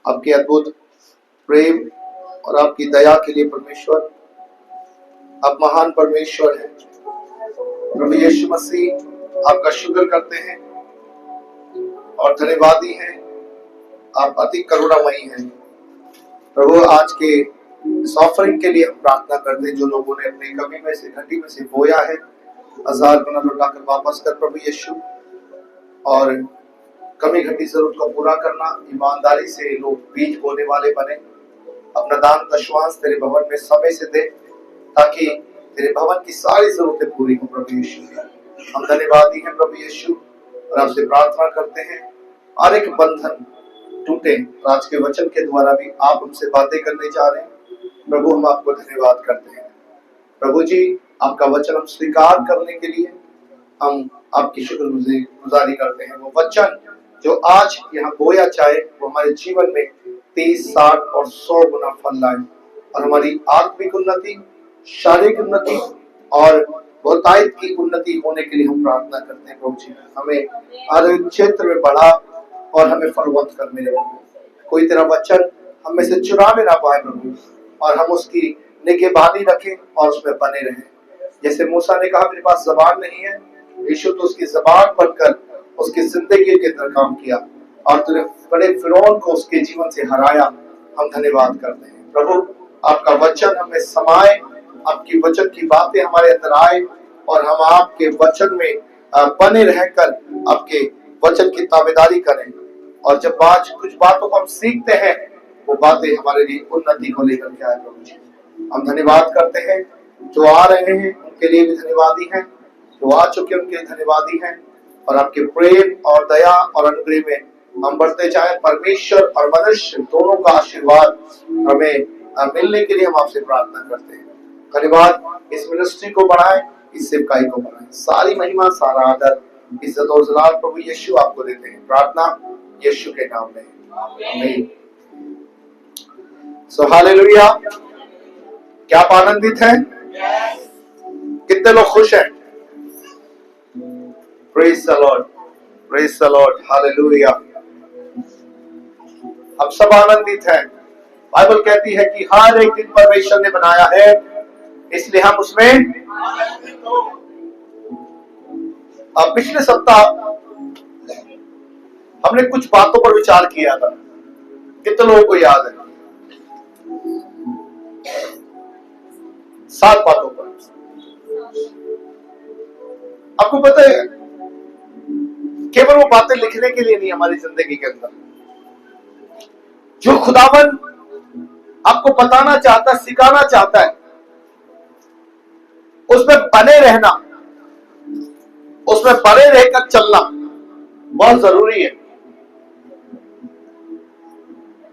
आपके अद्भुत प्रेम और आपकी दया के लिए परमेश्वर, आप महान परमेश्वर हैं। प्रभु यीशु मसीह, आपका शुक्र करते हैं और धन्यवादी हैं। आप अति करुणामयी हैं। प्रभु, आज के इस ऑफरिंग के लिए हम प्रार्थना करते हैं, जो लोगों ने अपनी कमी में से, घटी में से बोया है, 1000 गुना लौटाकर वापस कर प्रभु यीशु, और कमी घटी जरूरत को पूरा करना। ईमानदारी से लोग बीज बोने वाले बने। अपना दान दशवांश तेरे भवन में समय से दे, ताकि तेरे भवन की सारी जरूरतें पूरी हो प्रभु यीशु। हम धन्यवादी हैं प्रभु यीशु, और आपसे प्रार्थना करते हैं हर एक बंधन टूटे। आज के वचन के द्वारा भी आप हमसे बातें करने जा रहे हैं प्रभु, हम आपको धन्यवाद करते हैं। प्रभु जी, आपका वचन हम स्वीकार करने के लिए हम आपकी शुक्रगुजारी करते हैं। वो वचन जो आज यहाँ बोया जाए, वो हमारे जीवन में 30, 60 और 100 गुना फल लाए, और हमारी आत्मिक उन्नति, शारीरिक उन्नति और बहुतायत की उन्नति होने के लिए हम प्रार्थना करते हैं। प्रभु जी, हमें हर क्षेत्र में बढ़ा और हमें फलवंत कर मिले। कोई तेरा वचन हम में से चुराने ना पाए प्रभु, और हम उसकी निगहबानी रखें और उसमें बने रहें। जैसे मूसा ने कहा, मेरे पास जबान नहीं है, यीशु तो उसकी जबान बनकर उसकी जिंदगी के अंदर काम किया, और तूने बड़े फिरौन को उसके जीवन से हराया। हम धन्यवाद करते हैं प्रभु, आपका वचन हमें समाए, आपकी वचन की बातें हमारे अंदर आए, और हम आपके वचन में बने रहकर आपके वचन की ताबेदारी करें। और जब आज कुछ बातों को हम सीखते हैं, वो बातें हमारे लिए उन्नति को लेकर के आए प्रभु जी। हम धन्यवाद करते हैं, जो आ रहे हैं उनके लिए भी धन्यवादी हैं, जो आ चुके उनके लिए धन्यवादी हैं, और आपके प्रेम और दया और अनुग्रह में हम बढ़ते जाए। परमेश्वर और मनुष्य दोनों का आशीर्वाद हमें मिलने के लिए हम आपसे प्रार्थना करते हैं। धन्यवाद, इस मिनिस्ट्री को बढ़ाएं, इस सेवकाई को बढ़ाएं। सारी महिमा, सारा आदर, इज्जत और जलाल प्रभु यीशु आपको देते हैं। प्रार्थना यीशु के नाम में, आमीन। सो हालेलुया। क्या आप आनंदित हैं? कितने लोग खुश हैं? Praise the Lord, praise the Lord, hallelujah. हम सब आनंदित हैं। बाइबल कहती है कि हर एक दिन परमेश्वर ने बनाया है, इसलिए हम उसमें आनंदित हो। अब पिछले सप्ताह हमने कुछ बातों पर विचार किया था। कितने लोगों को याद है? 7 बातों पर। आपको पता है, केवल वो बातें लिखने के लिए नहीं, हमारी जिंदगी के अंदर जो खुदावन आपको बताना चाहता है, सिखाना चाहता है, उसमें बने रहना, उसमें बने रहकर चलना बहुत जरूरी है।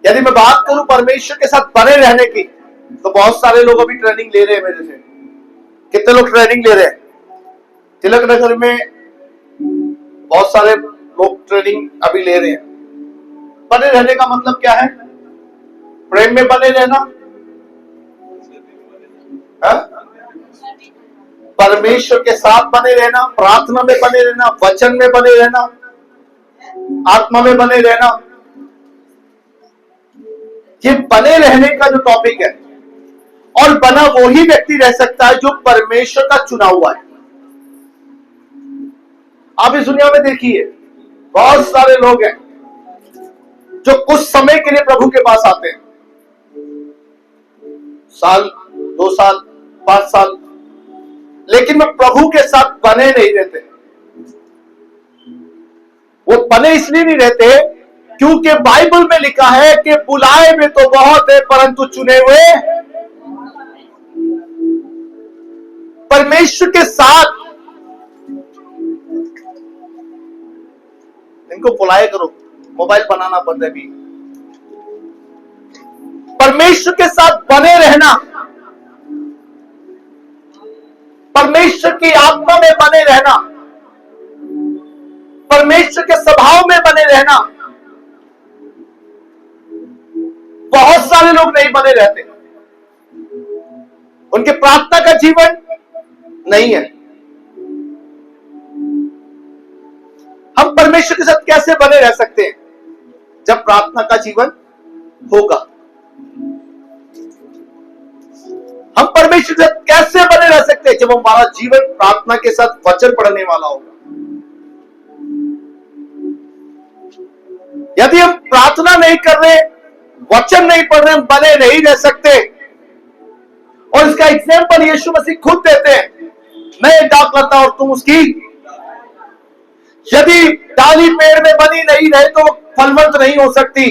यदि मैं बात करूं परमेश्वर के साथ बने रहने की, तो बहुत सारे लोग अभी ट्रेनिंग ले रहे हैं मेरे से। कितने लोग ट्रेनिंग ले रहे हैं? तिलक नगर में बहुत सारे लोग ट्रेनिंग अभी ले रहे हैं। बने रहने का मतलब क्या है? प्रेम में बने रहना, परमेश्वर के साथ बने रहना, प्रार्थना में बने रहना, वचन में बने रहना, आत्मा में बने रहना। ये बने रहने का जो टॉपिक है, और बना वो ही व्यक्ति रह सकता है जो परमेश्वर का चुना हुआ है। आप इस दुनिया में देखिए, बहुत सारे लोग हैं जो कुछ समय के लिए प्रभु के पास आते हैं, साल, 2 साल, 5 साल, लेकिन वो प्रभु के साथ बने नहीं रहते। वो बने इसलिए नहीं रहते क्योंकि बाइबल में लिखा है कि बुलाए में तो बहुत है, परंतु चुने हुए। परमेश्वर के साथ इनको बुलाए करो, मोबाइल बनाना बंद है भी। परमेश्वर के साथ बने रहना, परमेश्वर की आत्मा में बने रहना, परमेश्वर के स्वभाव में बने रहना, बहुत सारे लोग नहीं बने रहते। उनके प्रार्थना का जीवन नहीं है। हम परमेश्वर के साथ कैसे बने रह सकते हैं जब प्रार्थना का जीवन होगा। हम परमेश्वर से कैसे बने रह सकते हैं? जब हमारा जीवन प्रार्थना के साथ वचन पढ़ने वाला होगा। यदि हम प्रार्थना नहीं कर रहे, वचन नहीं पढ़ रहे, हम बने नहीं रह सकते। और इसका एग्जाम्पल यीशु मसीह खुद देते हैं, मैं एक डाक करता और तुम उसकी। यदि डाली पेड़ में बनी नहीं रहे तो फलवंत नहीं हो सकती।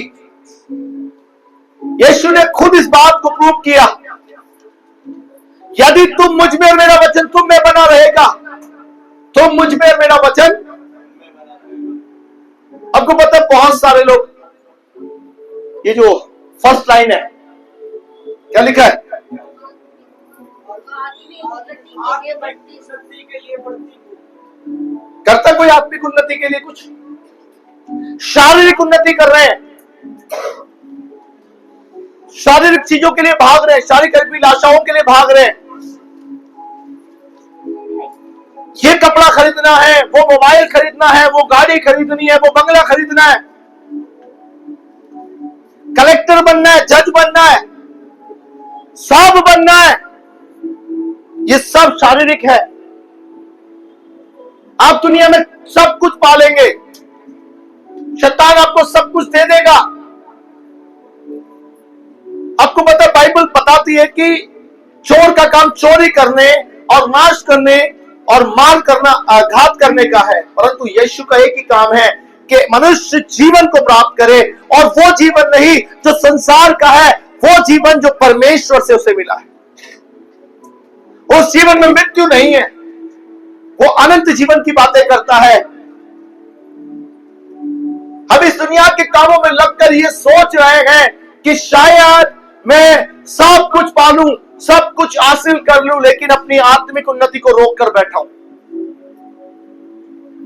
यीशु ने खुद इस बात को प्रूव किया। यदि तुम मुझ में और मेरा वचन तुम में बना रहेगा, तुम मुझ में और मेरा वचन। आपको पता है बहुत सारे लोग, ये जो फर्स्ट लाइन है क्या लिखा है? करता कोई आत्मिक उन्नति के लिए कुछ? शारीरिक उन्नति कर रहे हैं, शारीरिक चीजों के लिए भाग रहे हैं, शारीरिक अभिलाषाओं के लिए भाग रहे हैं। ये कपड़ा खरीदना है, वो मोबाइल खरीदना है, वो गाड़ी खरीदनी है, वो बंगला खरीदना है, कलेक्टर बनना है, जज बनना है, सब बनना है। ये सब शारीरिक है। आप दुनिया में सब कुछ पालेंगे, शैतान आपको सब कुछ दे देगा। आपको पता, बाइबल बताती है कि चोर का काम चोरी करने और नाश करने और मार करना, आघात करने का है, परंतु यीशु का एक ही काम है कि मनुष्य जीवन को प्राप्त करे, और वो जीवन नहीं जो संसार का है, वो जीवन जो परमेश्वर से उसे मिला है। उस जीवन में मृत्यु नहीं है, वो अनंत जीवन की बातें करता है। हम इस दुनिया के कामों में लगकर ये सोच रहे हैं कि शायद मैं सब कुछ पालूं, सब कुछ हासिल कर लूं, लेकिन अपनी आत्मिक उन्नति को रोक कर बैठा हूं।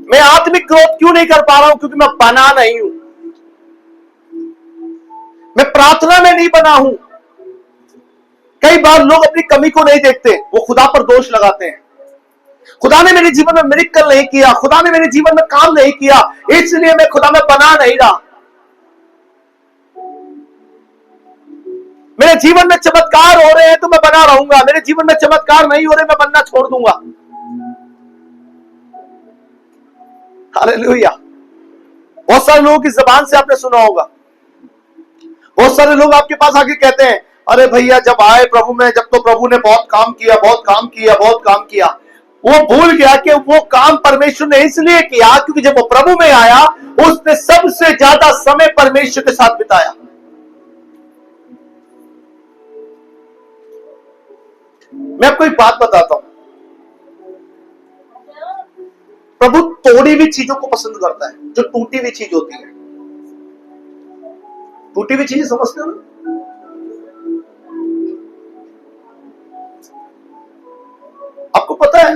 मैं आत्मिक ग्रोथ क्यों नहीं कर पा रहा हूं? क्योंकि मैं बना नहीं हूं, मैं प्रार्थना में नहीं बना हूं। कई बार लोग अपनी कमी को नहीं देखते, वो खुदा पर दोष लगाते हैं। खुदा ने मेरे जीवन में मिरेकल नहीं किया, खुदा ने मेरे जीवन में काम नहीं किया, इसलिए मैं खुदा में बना नहीं रहा। मेरे जीवन में चमत्कार हो रहे हैं तो मैं बना रहूंगा, मेरे जीवन में चमत्कार नहीं हो रहे, मैं बनना छोड़ दूंगा। हालेलुया। बहुत सारे लोगों की जुबान से आपने सुना होगा, बहुत सारे लोग आपके पास आके कहते हैं, अरे भैया जब आए प्रभु में, जब तो प्रभु ने बहुत काम किया, बहुत काम किया, बहुत काम किया। वो भूल गया कि वो काम परमेश्वर ने इसलिए किया क्योंकि जब वो प्रभु में आया, उसने सबसे ज्यादा समय परमेश्वर के साथ बिताया। मैं आपको एक बात बताता हूं, प्रभु तोड़ी हुई चीजों को पसंद करता है, जो टूटी हुई चीज होती है। टूटी हुई चीजें समझते हो ना? आपको पता है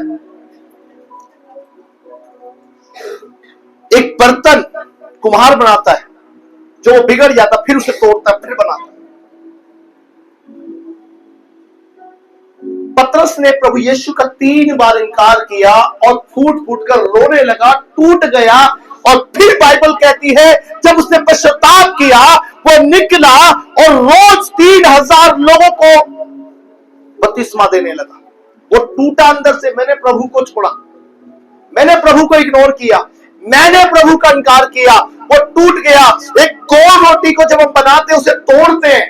एक बर्तन कुम्हार बनाता है, जो वो बिगड़ जाता फिर उसे तोड़ता फिर बनाता है। पतरस ने प्रभु यीशु का 3 बार इनकार किया और फूट फूट कर रोने लगा, टूट गया, और फिर बाइबल कहती है जब उसने पश्चाताप किया वो निकला और रोज 3000 लोगों को बपतिस्मा देने लगा। वो टूटा अंदर से। मैंने प्रभु को छोड़ा, मैंने प्रभु को इग्नोर किया, मैंने प्रभु का इनकार किया, वो टूट गया। एक गोल रोटी को जब हम बनाते उसे तोड़ते हैं।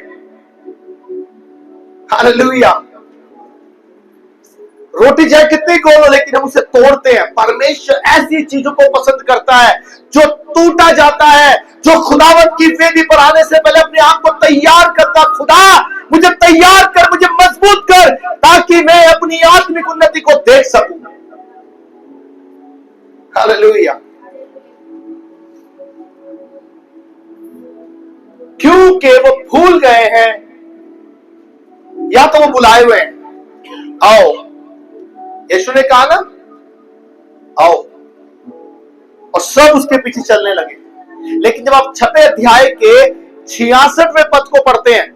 हालेलुया। रोटी चाहे कितनी गोल हो लेकिन हम उसे तोड़ते हैं। परमेश्वर ऐसी चीजों को पसंद करता है जो टूटा जाता है, जो खुदावंत की वेदी पर आने से पहले अपने आप को तैयार करता। खुदा मुझे तैयार कर, मुझे मजबूत कर, ताकि मैं अपनी आत्मिक उन्नति को देख सकूं। हालेलुया। क्योंकि वो भूल गए हैं, या तो वो बुलाए हुए हैं। आओ, यीशु ने कहा ना आओ, और सब उसके पीछे चलने लगे। लेकिन जब आप 6वें अध्याय के 66वें पद को पढ़ते हैं,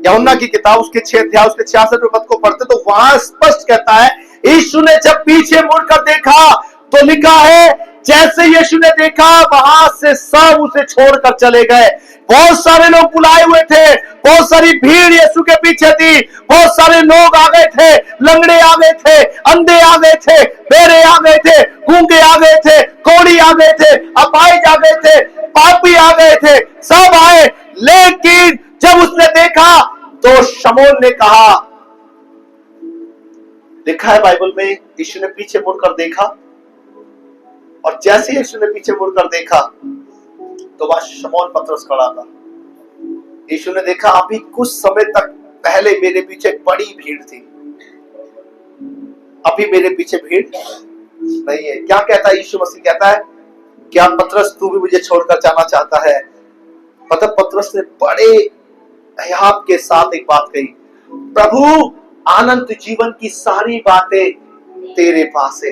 यूहन्ना की किताब उसके 6 अध्याय उसके 66वें पद को पढ़ते, तो वहां स्पष्ट कहता है, यीशु ने जब पीछे मुड़कर देखा तो लिखा है जैसे यीशु ने देखा वहां से सब उसे छोड़कर चले गए। बहुत सारे लोग बुलाए हुए थे, बहुत सारी भीड़ यीशु के पीछे थी, बहुत सारे लोग आ गए थे, लंगड़े आ गए थे, अंधे आ गए थे, बेरे आ गए थे, गूंगे आ गए थे, कोढ़ी आ गए थे, अपाहिज आ गए थे, पापी आ गए थे, सब आए। लेकिन जब उसने देखा तो शमौन ने कहा, लिखा है बाइबल में, यीशु ने पीछे मुड़कर देखा, और जैसे यीशु ने पीछे मुड़कर देखा तो वह शमौन पतरस खड़ा था। यीशु ने देखा अभी कुछ समय तक पहले मेरे पीछे बड़ी भीड़ थी, अभी मेरे पीछे भीड़ नहीं है। क्या कहता है यीशु मसीह? कहता है, क्या पतरस तू भी मुझे छोड़कर जाना चाहता है? मतलब पतरस ने बड़े हयात के साथ एक बात कही, प्रभु अनंत जीवन की सारी बातें तेरे पास है,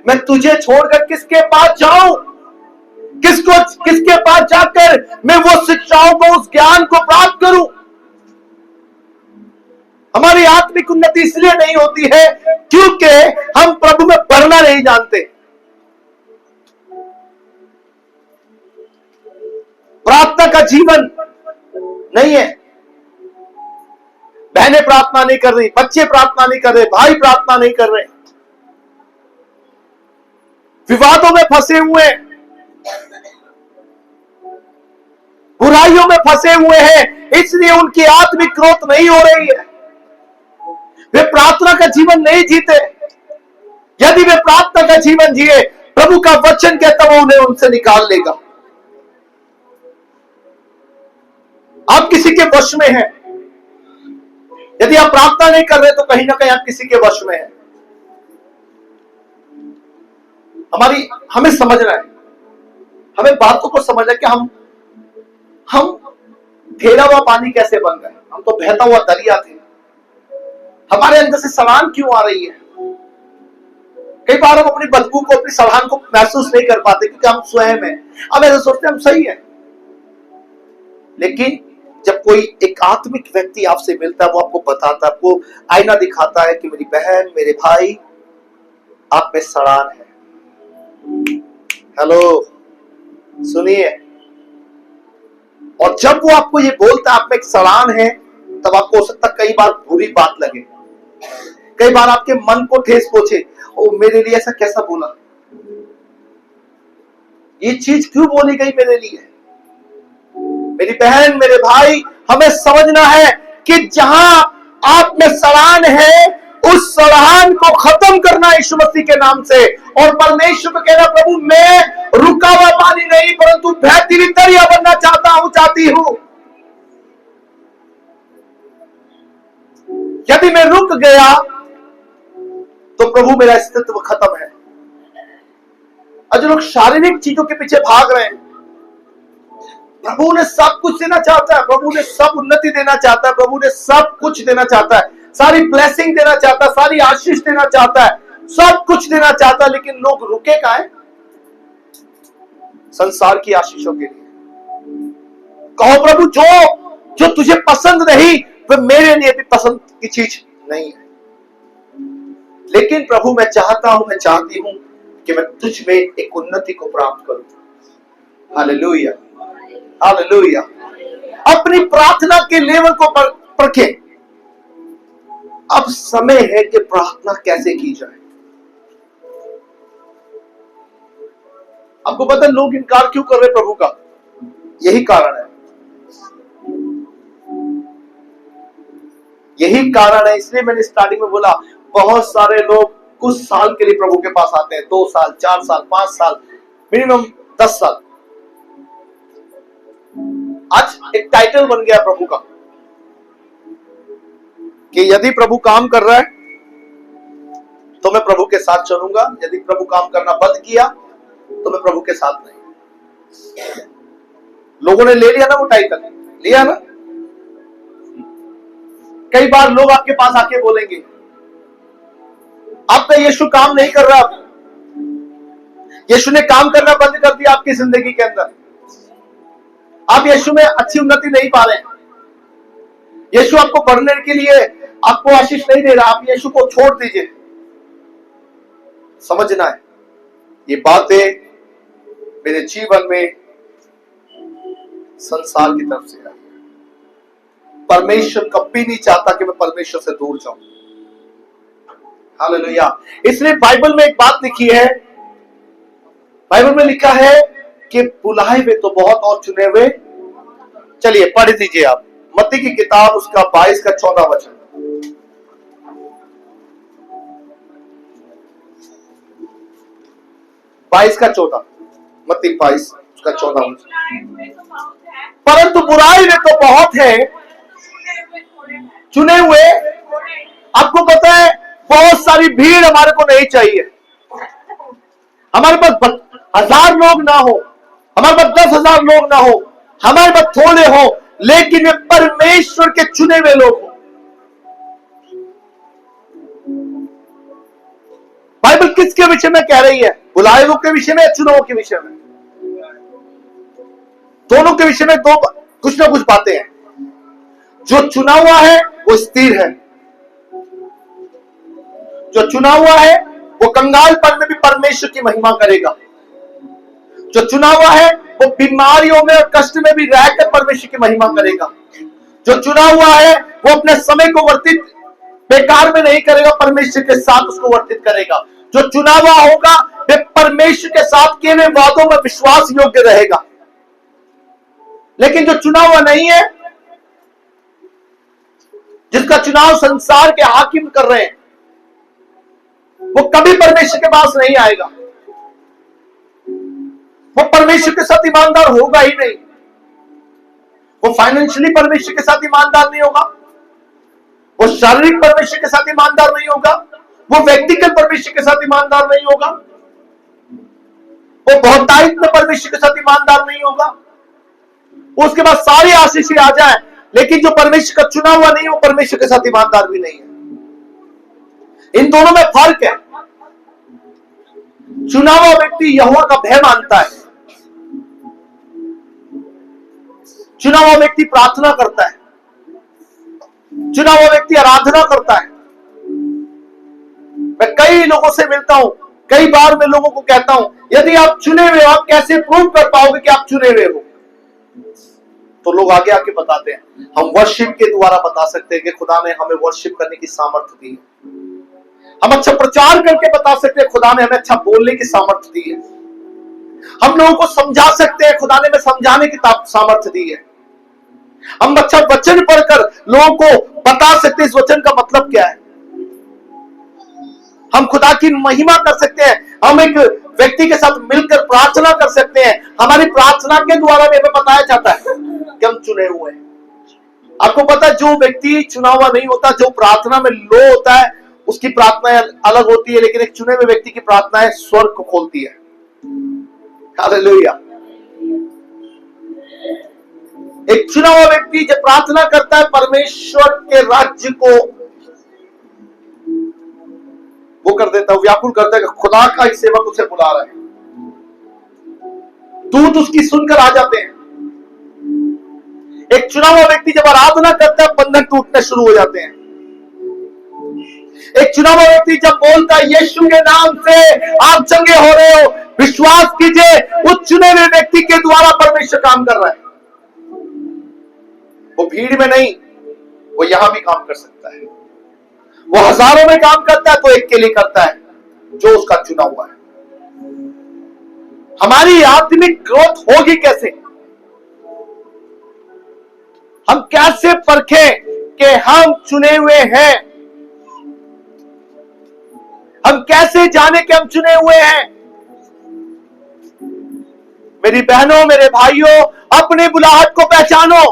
मैं तुझे छोड़कर किसके पास जाऊं? किसके पास जाकर मैं वो शिक्षाओं को, उस ज्ञान को प्राप्त करूं? हमारी आत्मिक उन्नति इसलिए नहीं होती है क्योंकि हम प्रभु में बढ़ना नहीं जानते। प्रार्थना का जीवन नहीं है। बहनें प्रार्थना नहीं कर रही, बच्चे प्रार्थना नहीं कर रहे, भाई प्रार्थना नहीं कर रहे, विवादों में फंसे हुए, बुराइयों में फंसे हुए हैं, इसलिए उनकी आत्मिक ग्रोथ नहीं हो रही है। वे प्रार्थना का जीवन नहीं जीते। यदि वे प्रार्थना का जीवन जिए, प्रभु का वचन कहता वो उन्हें उनसे निकाल लेगा। आप किसी के वश में हैं। यदि आप प्रार्थना नहीं कर रहे तो कहीं ना कहीं आप किसी के वश में हैं। हमें समझना है, हमें बातों को समझना है कि हम ठेला हुआ पानी कैसे बन गए। हम तो बहता हुआ दरिया थे, हमारे अंदर से सड़ान क्यों आ रही है? कई बार हम अपनी बदबू को, अपनी सड़ान को महसूस नहीं कर पाते क्योंकि हम स्वयं हैं, हम ऐसे सोचते हैं हम सही है। लेकिन जब कोई एक आत्मिक व्यक्ति आपसे मिलता है, वो आपको बताता है, आपको आईना दिखाता है कि मेरी बहन, मेरे भाई, आप में सड़ान है। हेलो, सुनिए। और जब वो आपको ये बोलता है आप में एक सड़ान है, तब आपको हो सकता कई बार बुरी बात लगे, कई बार आपके मन को ठेस पहुंचे, ओ मेरे लिए ऐसा कैसा बोला, ये चीज क्यों बोली गई मेरे लिए? मेरी बहन, मेरे भाई, हमें समझना है कि जहां आप में सड़ान है, उस सड़ान को खत्म करना यीशु मसीह के नाम से। और परमेश्वर को कहना, प्रभु मैं रुका हुआ पानी नहीं परंतु बहती हुई दरिया बनना चाहती हूं। यदि मैं रुक गया तो प्रभु मेरा अस्तित्व खत्म है। और जो लोग शारीरिक चीजों के पीछे भाग रहे हैं, प्रभु ने सब कुछ देना चाहता है, प्रभु ने सब उन्नति देना चाहता है, प्रभु ने सब कुछ देना चाहता है, सारी ब्लेसिंग देना चाहता है, सारी आशीष देना चाहता है, सब कुछ देना चाहता है, लेकिन लोग रुके कहां हैं? संसार की आशीषों के लिए। कहो प्रभु जो तुझे पसंद नहीं वह मेरे लिए भी पसंद की चीज नहीं है। लेकिन प्रभु मैं चाहती हूं कि मैं तुझ में एक उन्नति को प्राप्त करूं। Hallelujah, hallelujah. अपनी प्रार्थना के लेवल को परखें। अब समय है कि प्रार्थना कैसे की जाए। आपको पता लोग इनकार क्यों कर रहे प्रभु का? यही कारण है, यही कारण है। इसलिए मैंने स्टार्टिंग में बोला, बहुत सारे लोग कुछ साल के लिए प्रभु के पास आते हैं, 2 साल, 4 साल, 5 साल, मिनिमम 10 साल। आज एक टाइटल बन गया प्रभु का कि यदि प्रभु काम कर रहा है तो मैं प्रभु के साथ चलूंगा, यदि प्रभु काम करना बंद किया तो मैं प्रभु के साथ नहीं। लोगों ने ले लिया ना वो टाइटल, लिया ना। कई बार लोग आपके पास आके बोलेंगे आपका यीशु काम नहीं कर रहा, यीशु ने काम करना बंद कर दिया आपकी जिंदगी के अंदर, आप यीशु में अच्छी उन्नति नहीं पा रहे, यीशु आपको बढ़ने के लिए आपको आशीष नहीं दे रहा, आप यीशु को छोड़ दीजिए। समझना है ये बातें मेरे जीवन में संसार की तरफ से आई है। परमेश्वर कभी नहीं चाहता कि मैं परमेश्वर से दूर जाऊं। हालेलुया। इसलिए बाइबल में एक बात लिखी है, बाइबल में लिखा है कि बुलाए हुए तो बहुत और चुने हुए। चलिए पढ़ दीजिए आप मत्ती की किताब उसका 22 का 14 वचन। 22 का 14, मत्ती 22 उसका 14 वचन। परंतु बुराई में तो बहुत है, चुने हुए। आपको पता है बहुत सारी भीड़ हमारे को नहीं चाहिए। हमारे पास 1000 लोग ना हो, हमारे पास 10,000 लोग ना हो, हमारे पास थोड़े हो, लेकिन वे परमेश्वर के चुने हुए लोग हो। बाइबल किसके विषय में कह रही है? बुलाए हुए के विषय में या चुनाव के विषय में? दोनों के विषय में दो कुछ ना कुछ बातें हैं। जो चुना हुआ है वो स्थिर है, जो चुना हुआ है वो कंगालपन में भी परमेश्वर की महिमा करेगा। जो चुना हुआ है वो बीमारियों में और कष्ट में भी रहकर परमेश्वर की महिमा करेगा। जो चुना हुआ है वो अपने समय को वर्तित बेकार में नहीं करेगा, परमेश्वर के साथ उसको वर्तित करेगा। जो चुना हुआ होगा वे परमेश्वर के साथ किए हुए वादों में विश्वास योग्य रहेगा। लेकिन जो चुना हुआ नहीं है, जिसका चुनाव संसार के हाकिम कर रहे हैं, वो कभी परमेश्वर के पास नहीं आएगा। वो परमेश्वर के साथ ईमानदार होगा ही नहीं। वो फाइनेंशियली परमेश्वर के साथ ईमानदार नहीं होगा, वो शारीरिक परमेश्वर के साथ ईमानदार नहीं होगा, वो व्यक्तिगत परमेश्वर के साथ ईमानदार नहीं होगा, वो बहुतायत में परमेश्वर के साथ ईमानदार नहीं होगा। उसके बाद सारी आशीषें आ जाए, लेकिन जो परमेश्वर का चुना हुआ नहीं, वो परमेश्वर के साथ ईमानदार भी नहीं है। इन दोनों में फर्क है। चुना हुआ व्यक्ति यहोवा का भय मानता है, चुना हुआ व्यक्ति प्रार्थना करता है, चुना हुआ व्यक्ति आराधना करता है। मैं कई लोगों से मिलता हूं, कई बार मैं लोगों को कहता हूं, यदि आप चुने हुए हो, आप कैसे प्रूव कर पाओगे कि आप चुने हुए हो? तो लोग आगे आके बताते हैं, हम वर्शिप के द्वारा बता सकते हैं कि खुदा ने हमें वर्शिप करने की सामर्थ्य दी है। हम अच्छा प्रचार करके बता सकते हैं खुदा ने हमें अच्छा बोलने की सामर्थ्य दी है। हम लोगों को समझा सकते हैं, खुदा ने हमें समझाने की सामर्थ्य दी है। हम अच्छा वचन पढ़कर लोगों को बता सकते हैं इस वचन का मतलब क्या है। हम खुदा की महिमा कर सकते हैं, हम एक व्यक्ति के साथ मिलकर प्रार्थना कर सकते हैं। हमारी प्रार्थना के द्वारा भी हमें बताया जाता है कि हम चुने हुए हैं। आपको पता है, जो व्यक्ति चुना हुआ नहीं होता, जो प्रार्थना में लो होता है, उसकी प्रार्थनाएं अलग होती है, लेकिन एक चुने हुए व्यक्ति की प्रार्थनाएं स्वर्ग को खोलती है। हालेलुया। एक चुना हुआ व्यक्ति जब प्रार्थना करता है, परमेश्वर के राज्य को वो कर देता है, व्याकुल करता है कि खुदा का ही सेवक उसे बुला रहा है। दूत उसकी सुनकर आ जाते हैं। एक चुना हुआ व्यक्ति जब आराधना करता है, बंधन टूटने शुरू हो जाते हैं। एक चुना हुआ व्यक्ति जब बोलता है यीशु के नाम से आप चंगे हो रहे हो, विश्वास कीजिए, उस चुने हुए व्यक्ति के द्वारा परमेश्वर काम कर रहा है। वो भीड़ में नहीं, वो यहां भी काम कर सकता है। वो हजारों में काम करता है तो एक के लिए करता है जो उसका चुना हुआ है। हमारी आत्मिक ग्रोथ होगी कैसे? हम कैसे परखें कि हम चुने हुए हैं? हम कैसे जाने कि हम चुने हुए हैं? मेरी बहनों, मेरे भाइयों, अपनी बुलाहट को पहचानो।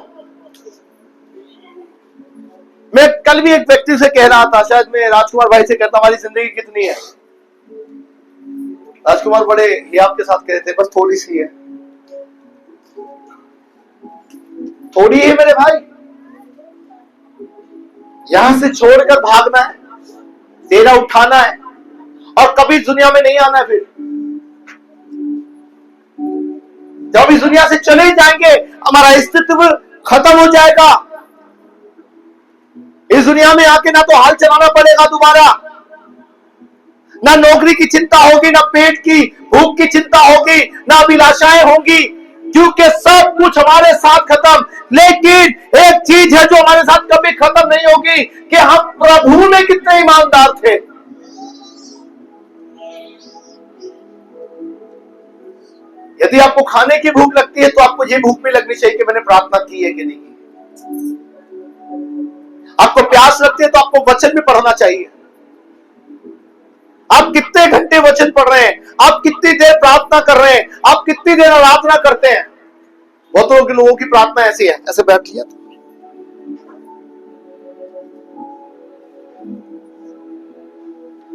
मैं कल भी एक व्यक्ति से कह रहा था, शायद मैं राजकुमार भाई से कहता, हमारी जिंदगी कितनी है? राजकुमार बड़े हियाब के साथ कह रहे थे, बस थोड़ी सी है। थोड़ी है मेरे भाई, यहां से छोड़कर भागना है, डेरा उठाना है और कभी दुनिया में नहीं आना है। फिर जब इस दुनिया से चले जाएंगे, हमारा अस्तित्व खत्म हो जाएगा। इस दुनिया में आके ना तो हाल चलाना पड़ेगा दोबारा, ना नौकरी की चिंता होगी, ना पेट की भूख की चिंता होगी, ना अभिलाषाएं होंगी। क्योंकि सब कुछ हमारे साथ खत्म, लेकिन एक चीज है जो हमारे साथ कभी खत्म नहीं होगी कि हम प्रभु में कितने ईमानदार थे। यदि आपको खाने की भूख लगती है तो आपको ये भूख भी लगनी चाहिए कि मैंने प्रार्थना की है कि नहीं की। आपको प्यास लगती है तो आपको वचन भी पढ़ना चाहिए। आप कितने घंटे वचन पढ़ रहे हैं, आप कितनी देर प्रार्थना कर रहे हैं, आप कितनी देर आराधना करते हैं। बहुत लोगों की प्रार्थना ऐसी है, ऐसे बैठ लिया था।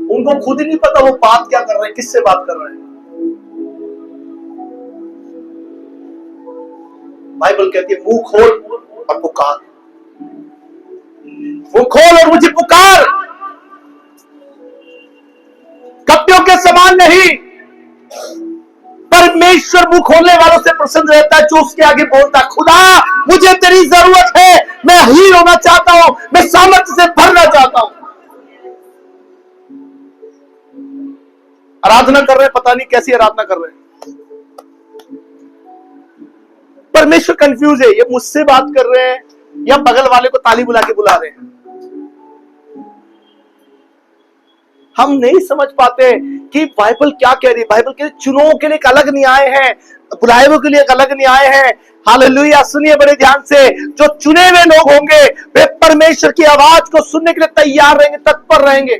उनको खुद ही नहीं पता वो बात क्या कर रहे हैं, किससे बात कर रहे हैं। बाइबल कहती है मुंह खोल और पुकार, मुंह खोल और मुझे पुकार। कपियों के समान नहीं, परमेश्वर मुंह खोलने वालों से प्रसन्न रहता है जो उसके आगे बोलता है, खुदा मुझे तेरी जरूरत है, मैं हीर होना चाहता हूं, मैं सामर्थ्य से भरना चाहता हूं। आराधना कर रहे हैं, पता नहीं कैसी आराधना कर रहे हैं। परमेश्वर कंफ्यूज है, ये मुझसे बात कर रहे हैं या बगल वाले को ताली बुला के बुला रहे हैं। हम नहीं समझ पाते कि बाइबल क्या कह रही है। बाइबल के चुनाव के लिए एक अलग न्याय है, बुलाए हुए के लिए एक अलग न्याय है। हालेलुया, सुनिए बड़े ध्यान से। जो चुने हुए लोग होंगे वे परमेश्वर की आवाज को सुनने के लिए तैयार रहेंगे, तत्पर रहेंगे,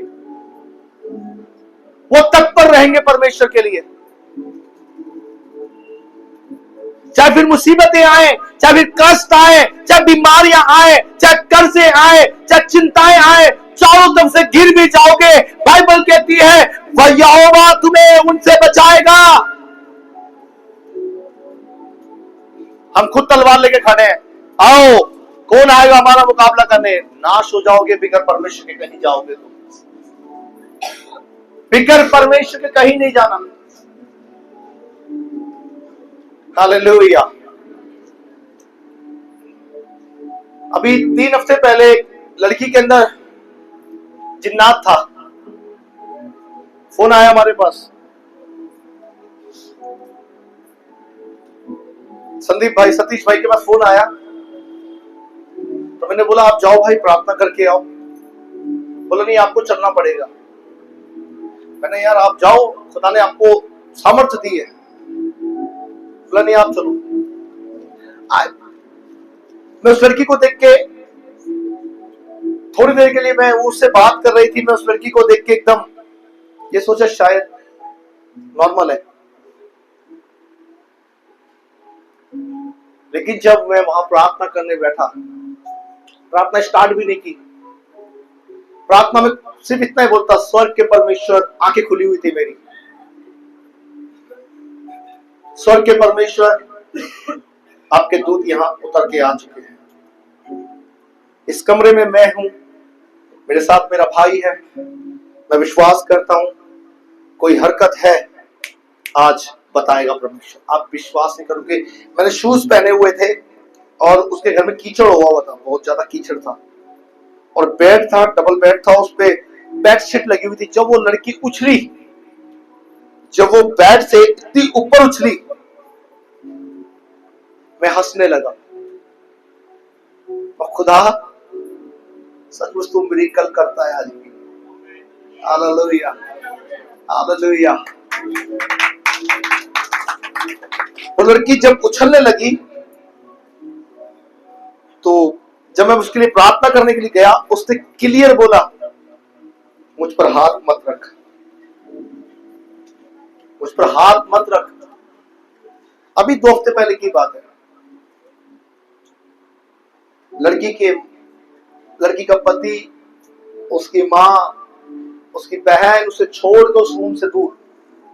वो तत्पर रहेंगे परमेश्वर के लिए। चाहे फिर मुसीबतें आए, चाहे फिर कष्ट आए, चाहे बीमारियां आए, चाहे कर्जे आए, चाहे चिंताएं आए, चारों तरफ से गिर भी जाओगे, बाइबल कहती है वह यहोवा तुम्हें उनसे बचाएगा। हम खुद तलवार लेके खड़े हैं, आओ कौन आएगा हमारा मुकाबला करने। नाश हो जाओगे, बिगर परमेश्वर के कहीं जाओगे तुम, बिगर परमेश्वर के कहीं नहीं जाना। हालेलुया। अभी 3 हफ्ते पहले लड़की के अंदर जिन्नात था, फोन आया हमारे पास, संदीप भाई, सतीश भाई के पास फोन आया। तो मैंने बोला आप जाओ भाई, प्रार्थना करके आओ। बोला नहीं आपको चलना पड़ेगा। मैंने यार आप जाओ, खुदा ने आपको सामर्थ्य दी है। बोला नहीं आप चलो। मैं उस लड़की को देख के थोड़ी देर के लिए मैं उससे बात कर रही थी। मैं उस लड़की को देख के एकदम ये सोचा शायद नॉर्मल है, लेकिन जब मैं वहां प्रार्थना करने बैठा, प्रार्थना स्टार्ट भी नहीं की, प्रार्थना में सिर्फ इतना ही बोलता, स्वर्ग के परमेश्वर, आंखें खुली हुई थी मेरी, स्वर्ग के परमेश्वर आपके दूत यहां उतर के आ चुके हैं। इस कमरे में मैं हूं, मेरे साथ मेरा भाई है। मैं विश्वास करता हूं कोई हरकत है आज बताएगा परमेश्वर। आप विश्वास नहीं करोगे, मैंने शूज पहने हुए थे और उसके घर में कीचड़ हुआ था, बहुत ज्यादा कीचड़ था, और बेड था, डबल बेड था, उस पे बेडशीट लगी हुई थी। जब वो लड़की उछली, जब वो बेड से इतनी ऊपर उछली, मैं हंसने लगा। और खुदा सचमुच तुम मिरेकल करता है आज भी। Hallelujah, hallelujah. वो लड़की जब उछलने लगी तो जब मैं उसके लिए प्रार्थना करने के लिए गया, उसने क्लियर बोला मुझ पर हाथ मत रख, मुझ पर हाथ मत रख। अभी 2 हफ्ते पहले की बात है। लड़की का पति, उसकी माँ, उसकी बहन उसे छोड़कर उस रूम से दूर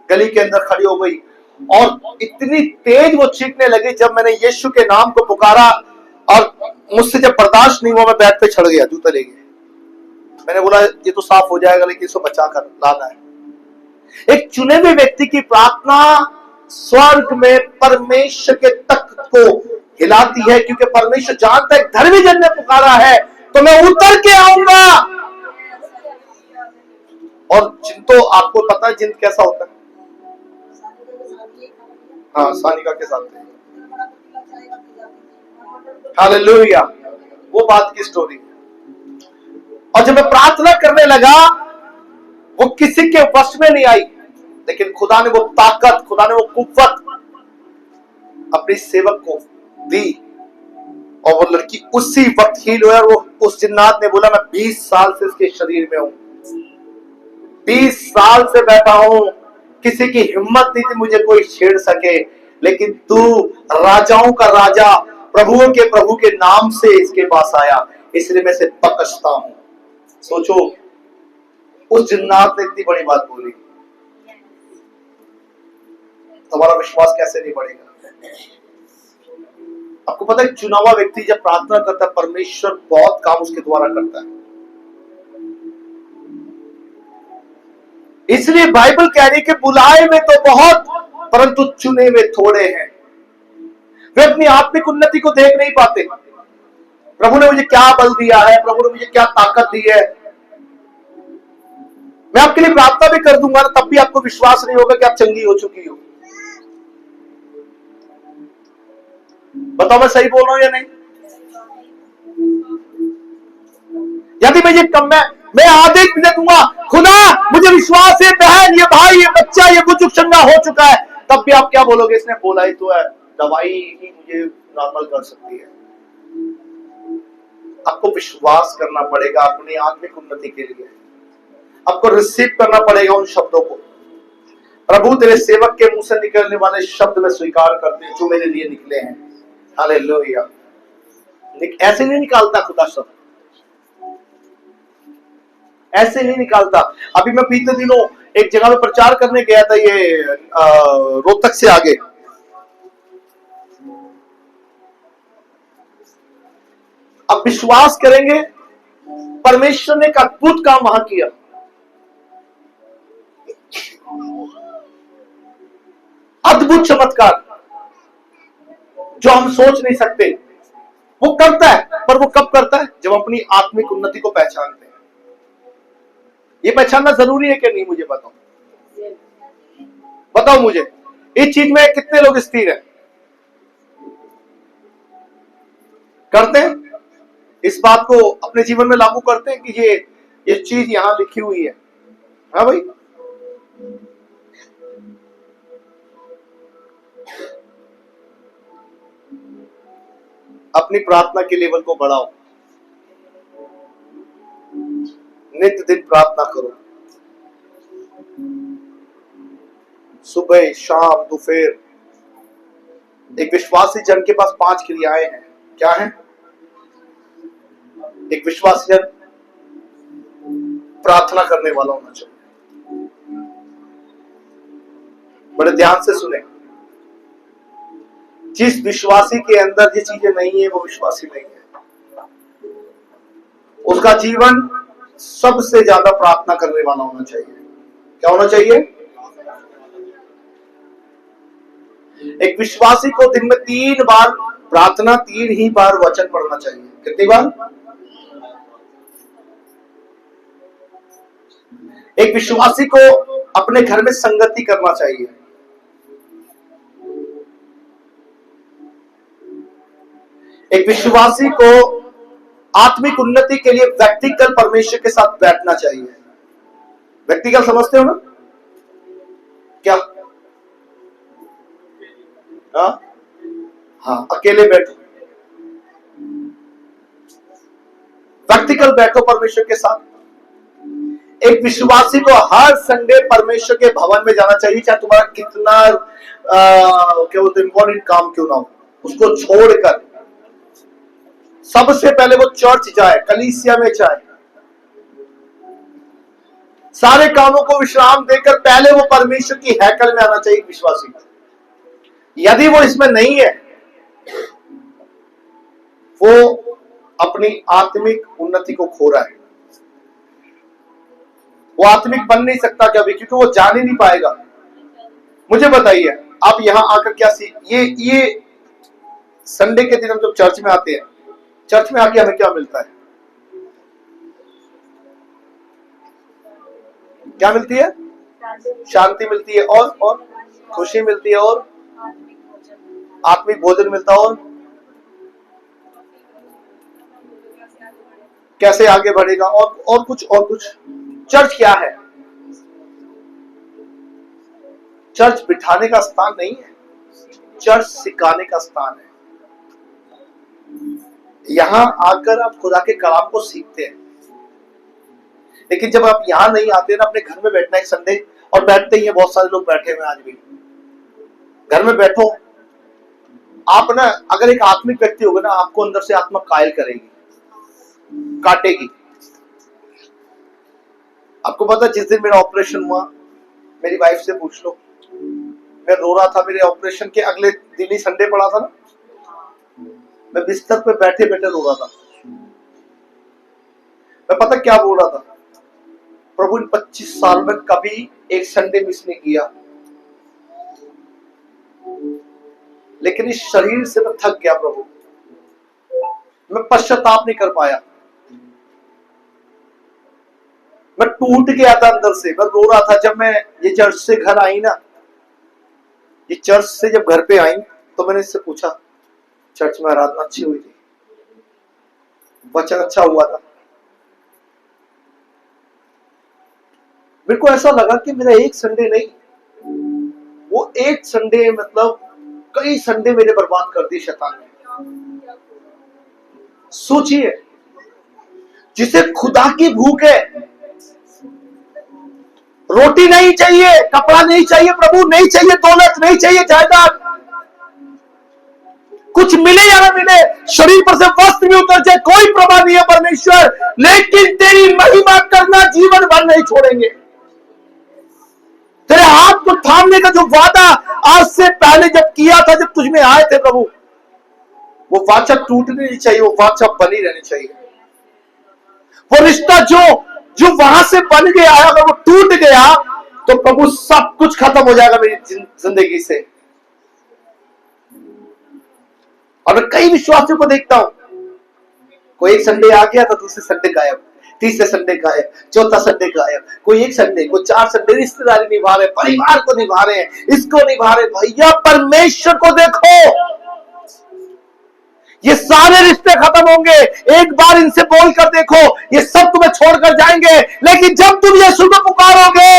गली के अंदर खड़ी हो गई, और इतनी तेज वो चीखने लगी। जब मैंने यीशु के नाम को पुकारा और मुझसे जब बर्दाश्त नहीं हुआ, मैं बेड पे चढ़ गया, जूते ले गए। मैंने बोला ये तो साफ हो जाएगा, लेकिन इसको बचा कर लाना है। एक चुने हुए व्यक्ति की प्रार्थना स्वर्ग में परमेश्वर के तख्त को हिलाती है, क्योंकि परमेश्वर जानता है धर्मी जन ने पुकारा है तो मैं उतर के आऊंगा। और जिन, तो आपको पता है जिन कैसा होता है। हाँ, सानिका के साथ हालेलुया। वो बात की स्टोरी। और जब मैं प्रार्थना करने लगा, वो किसी के वश में नहीं आई, लेकिन खुदा ने वो ताकत, खुदा ने वो कुव्वत अपने सेवक को दी, और वो लड़की उसी वक्त हील हुआ। और वो उस जिन्नात ने बोला, मैं 20 साल से इसके शरीर में हूं, 20 साल से बैठा हूं, किसी की हिम्मत नहीं थी मुझे कोई छेड़ सके, लेकिन तू राजाओं का राजा, प्रभुओं के प्रभु के नाम से इसके पास आया, इसलिए मैं इसे बख्शता हूं। सोचो, उस जिन्नात ने इतनी बड़ी बात बोली, तुम्हारा विश्वास कैसे नहीं बढ़ेगा? आपको पता है, चुना हुआ व्यक्ति जब प्रार्थना करता है, परमेश्वर बहुत काम उसके द्वारा करता है। इसलिए बाइबल कह रही है कि बुलाए में तो बहुत, परंतु चुने में थोड़े हैं। वे अपनी आत्मिक उन्नति को देख नहीं पाते। प्रभु ने मुझे क्या बल दिया है, प्रभु ने मुझे क्या ताकत दी है, मैं आपके लिए प्रार्थना भी कर दूंगा, तब भी आपको विश्वास नहीं होगा कि आप चंगी हो चुकी हो। बताओ मैं सही बोल रहा हूं या नहीं? यदि मैं ये कम मैं आदेश भी दे दूंगा, खुदा मुझे विश्वास है, बहन, ये भाई, ये बच्चा, ये बुजुर्ग चंगा हो चुका है, तब भी आप क्या बोलोगे? इसने बोला ही तो है, दवाई ही मुझे नॉर्मल कर सकती है। आपको विश्वास करना पड़ेगा अपनी आत्मिक उन्नति के लिए। आपको रिसीव करना पड़ेगा उन शब्दों को। प्रभु तेरे सेवक के मुंह से निकलने वाले शब्द में स्वीकार करते हैं जो मेरे लिए निकले हैं। हालेलुया। ऐसे नहीं निकालता खुदा शब्द, ऐसे नहीं निकालता। अभी मैं बीते दिनों एक जगह में प्रचार करने गया था, ये रोहतक से आगे। अब विश्वास करेंगे, परमेश्वर ने एक अद्भुत काम वहां किया। अद्भुत चमत्कार जो हम सोच नहीं सकते, वो करता है। पर वो कब करता है? जब अपनी आत्मिक उन्नति को पहचानते हैं। ये पहचानना जरूरी है कि नहीं? मुझे बताओ, बताओ मुझे, इस चीज में कितने लोग स्थिर हैं? करते हैं? इस बात को अपने जीवन में लागू करते हैं कि ये चीज यहां लिखी हुई है। हाँ भाई, अपनी प्रार्थना के लेवल को बढ़ाओ, नित्य दिन प्रार्थना करो, सुबह, शाम, दोपहर। एक विश्वासी जन के पास 5 क्रियाएं हैं। क्या है? एक विश्वासी जन प्रार्थना करने वाला होना चाहिए। बड़े ध्यान से सुने, जिस विश्वासी के अंदर ये चीजें नहीं है, वो विश्वासी नहीं है। उसका जीवन सबसे ज्यादा प्रार्थना करने वाला होना चाहिए। क्या होना चाहिए? एक विश्वासी को दिन में 3 बार प्रार्थना, 3 ही बार वचन पढ़ना चाहिए। कितनी बार? एक विश्वासी को अपने घर में संगति करना चाहिए। एक विश्वासी को आत्मिक उन्नति के लिए व्यक्तिगत परमेश्वर के साथ बैठना चाहिए। व्यक्तिगत समझते हो ना? क्या? हाँ, अकेले बैठो, व्यक्तिगत बैठो परमेश्वर के साथ। एक विश्वासी को हर संडे परमेश्वर के भवन में जाना चाहिए, चाहे तुम्हारा कितना क्या बोलते इंपॉर्टेंट काम क्यों ना हो, उसको छोड़कर सबसे पहले वो चर्च जाए, कलीसिया में जाए। सारे कामों को विश्राम देकर पहले वो परमेश्वर की हैकल में आना चाहिए विश्वासी। यदि वो इसमें नहीं है, वो अपनी आत्मिक उन्नति को खो रहा है। वो आत्मिक बन नहीं सकता कभी, क्योंकि वो जान ही नहीं पाएगा। मुझे बताइए, आप यहां आकर क्या ये संडे के दिन हम जब चर्च में आते हैं, चर्च में आके हमें क्या मिलता है? क्या मिलती है? शांति मिलती है, और खुशी मिलती है, और आत्मिक भोजन मिलता है, और कैसे आगे बढ़ेगा, और कुछ। चर्च क्या है? चर्च बिठाने का स्थान नहीं है, चर्च सिखाने का स्थान है। यहां आकर आप खुदा के कलाम को सीखते हैं। लेकिन जब आप यहां नहीं आते ना, अपने घर में बैठना एक संडे, और बैठते ही है, बहुत सारे लोग बैठे हुए आज भी। घर में बैठो आप ना, अगर एक आत्मिक व्यक्ति होगा ना, आपको अंदर से आत्मा कायल करेगी, काटेगी। आपको पता, जिस दिन मेरा ऑपरेशन हुआ, मेरी वाइफ से पूछ लो, मैं रो रहा था। मेरे ऑपरेशन के अगले दिन ही संडे पड़ा था ना, मैं बिस्तर पे बैठे बैठे रो रहा था। मैं पता क्या बोल रहा था, प्रभु इन 25 साल में कभी एक संडे मिस नहीं किया, लेकिन इस शरीर से मैं थक गया प्रभु, मैं पश्चाताप नहीं कर पाया, मैं टूट गया था अंदर से, मैं रो रहा था। जब मैं ये चर्च से घर आई ना, ये चर्च से जब घर पे आई, तो मैंने इससे पूछा, चर्च में आराधना अच्छी हुई थी, वचन अच्छा हुआ था। मेरे को ऐसा लगा कि मेरा एक संडे नहीं, वो एक संडे मतलब कई संडे मेरे बर्बाद कर दिए शैतान ने। सोचिए, जिसे खुदा की भूख है, रोटी नहीं चाहिए, कपड़ा नहीं चाहिए, प्रभु नहीं चाहिए, दौलत नहीं चाहिए, जायदाद, कुछ मिले या ना मिले, शरीर पर से वस्त्र भी उतर जाए, कोई प्रभा नहीं है परमेश्वर, लेकिन तेरी महिमा करना जीवन भर नहीं छोड़ेंगे। तेरे हाथ को थामने का जो वादा आज से पहले जब किया था, जब तुझ में आए थे प्रभु, वो वाचा टूटनी नहीं चाहिए, वो वाचा बनी रहनी चाहिए। वो रिश्ता जो वहां से बन गया है, अगर वो टूट गया तो प्रभु सब कुछ खत्म हो जाएगा मेरी जिंदगी से। और मैं कई विश्वासियों को देखता हूं, कोई एक संडे आ गया तो दूसरे संडे गायब, तीसरे संडे गायब, चौथा संडे गायब, कोई एक संडे, कोई 4 संडे रिश्तेदारी निभा रहे, परिवार को निभा रहे हैं, इसको निभा रहे। भैया परमेश्वर को देखो, ये सारे रिश्ते खत्म होंगे। एक बार इनसे बोलकर देखो, ये सब तुम्हें छोड़कर जाएंगे, लेकिन जब तुम यीशु को पुकारोगे,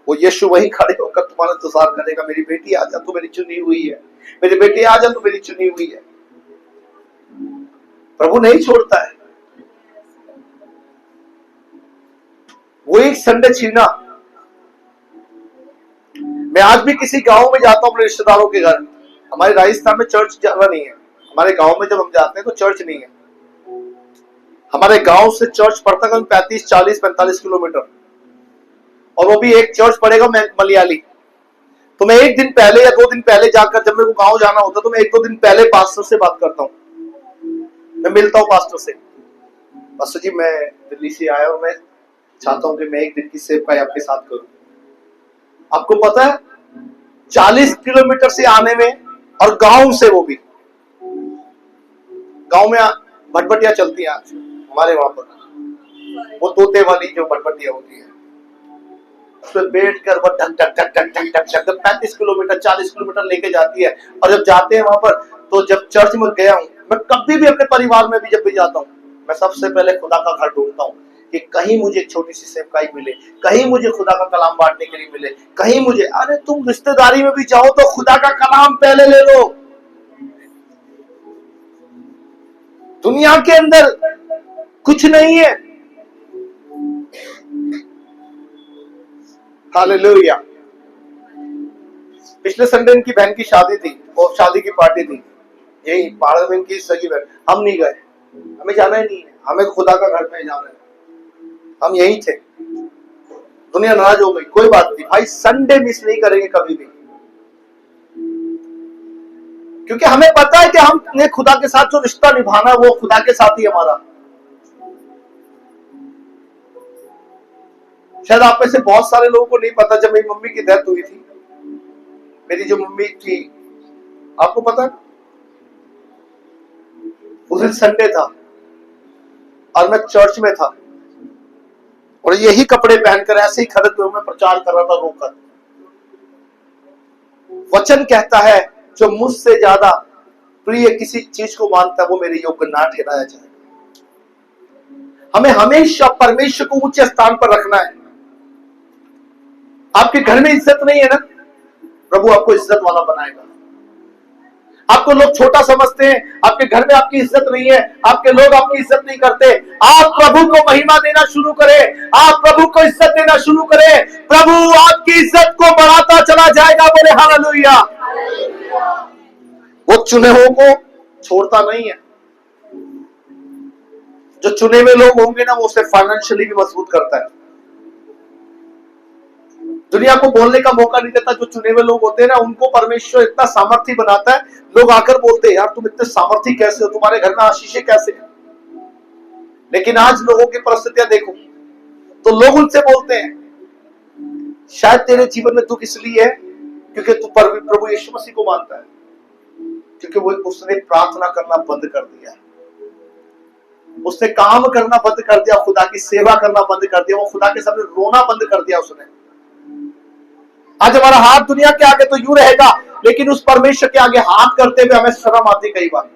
वो यीशु वहीं खड़े होकर तुम्हारा इंतजार करेगा। मेरी बेटी आजा, तू मेरी चुनी हुई है, मेरी बेटी आजा, तू मेरी चुनी हुई है। प्रभु नहीं छोड़ता है। वो एक संडे छीना। मैं आज भी किसी गांव में जाता हूं अपने रिश्तेदारों के घर, हमारे राजस्थान में चर्च ज्यादा नहीं है, हमारे गांव में जब हम जाते हैं तो चर्च नहीं है। हमारे गांव से चर्च पड़ता है 35, 40, 45 किलोमीटर, और वो भी एक चर्च पड़ेगा मलयाली। तो मैं एक दिन पहले या 2 दिन पहले जाकर, जब मेरे को गांव जाना होता तो मैं 1-2 दिन पहले पास्टर से बात करता हूँ, मैं मिलता हूँ पास्टर से। पास्टर जी, मैं दिल्ली से आया और मैं चाहता हूँ कि मैं एक दिन की सेवकाई आपके साथ करूं। आपको पता है 40 किलोमीटर से आने में, और गांव से, वो भी गांव में भटभटियां चलती हैं आज हमारे वहां पर, वो तोते वाली जो भटभटियां होती है, उसमें बैठ कर वो ढक ढक ढक ढक ढक ढक 35 किलोमीटर 40 किलोमीटर लेके जाती है। और जब जाते हैं वहां पर, तो जब चर्च में गया हूं मैं, कभी भी अपने परिवार में भी जब भी जाता हूं, मैं सबसे पहले खुदा का घर ढूंढता हूं कि कहीं मुझे एक छोटी सी सेवकाई मिले, कहीं मुझे खुदा का कलाम बांटने के लिए मिले, कहीं मुझे। अरे तुम रिश्तेदारी में भी जाओ तो खुदा का कलाम पहले ले लो। दुनिया के अंदर कुछ नहीं है। हालेलुया। पिछले संडे इनकी बहन की शादी थी, और शादी की पार्टी थी यही पहाड़ में, इनकी सगी बहन। हम नहीं गए, हमें जाना ही नहीं है, हमें खुदा का घर में जाना है, हम यही थे। दुनिया नाराज हो गई, कोई बात नहीं भाई, संडे मिस नहीं करेंगे कभी भी, क्योंकि हमें पता है कि हमने खुदा के साथ जो रिश्ता निभाना है वो खुदा के साथ ही हमारा। शायद आप में से बहुत सारे लोगों को नहीं पता, जब मेरी मम्मी की डेथ हुई थी, मेरी जो मम्मी थी, आपको पता है, उस दिन संडे था और मैं चर्च में था, और यही कपड़े पहनकर ऐसे ही खड़े हुए मैं प्रचार कर रहा था रोकर। वचन कहता है जो मुझसे ज्यादा प्रिय किसी चीज को मानता है वो मेरे योग्य ना ठहराया जाएगा। हमें हमेशा परमेश्वर को ऊंचे स्थान पर रखना है। आपके घर में इज्जत नहीं है ना, प्रभु आपको इज्जत वाला बनाएगा। आपको लोग छोटा समझते हैं, आपके घर में आपकी इज्जत नहीं है, आपके लोग आपकी इज्जत नहीं करते, आप प्रभु को महिमा देना शुरू करें, आप प्रभु को इज्जत देना शुरू करें, प्रभु आपकी इज्जत को बढ़ाता चला जाएगा। बोले हालेलुया। वो चुने हुओं को छोड़ता नहीं है। जो चुने हुए लोग होंगे ना, वो उसे फाइनेंशियली भी मजबूत करता है। दुनिया को बोलने का मौका नहीं देता। जो चुने हुए लोग होते हैं ना, उनको परमेश्वर इतना सामर्थी बनाता है, लोग आकर बोलते हैं यार तुम इतने सामर्थी कैसे हो, तुम्हारे घर में आशीषें कैसे हैं। लेकिन आज लोगों की परिस्थितियां देखो तो लोग उनसे बोलते हैं शायद तेरे जीवन में दुख इसलिए है क्योंकि तू प्रभु यीशु मसीह को मानता है, क्योंकि उसने प्रार्थना करना बंद कर दिया, उसने काम करना बंद कर दिया, खुदा की सेवा करना बंद कर दिया, वो खुदा के सामने रोना बंद कर दिया उसने। आज हमारा हाथ दुनिया के आगे तो यूं रहेगा, लेकिन उस परमेश्वर के आगे हाथ करते हुए हमें शर्म आती। कई बार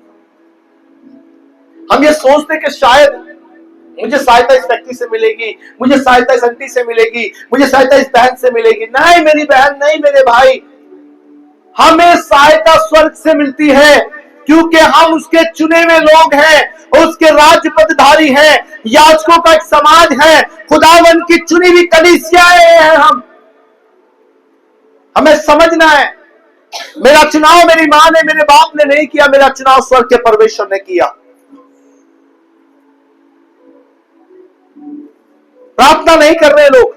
हम ये सोचते कि शायद मुझे सहायता इस व्यक्ति से मिलेगी, मुझे सहायता इस आंटी से मिलेगी, मुझे सहायता इस बहन से मिलेगी। नहीं मेरी बहन, नहीं मेरे भाई, हमें सहायता स्वर्ग से मिलती है, क्योंकि हम उसके चुने हुए लोग हैं, उसके राज्य पदधारी हैं, याजकों का एक समाज है, खुदावन की चुनी हुई कलीसियाएं हैं। हमें समझना है मेरा चुनाव मेरी मां ने, मेरे बाप ने नहीं किया, मेरा चुनाव स्वर्ग के परमेश्वर ने किया। प्रार्थना नहीं कर रहे लोग,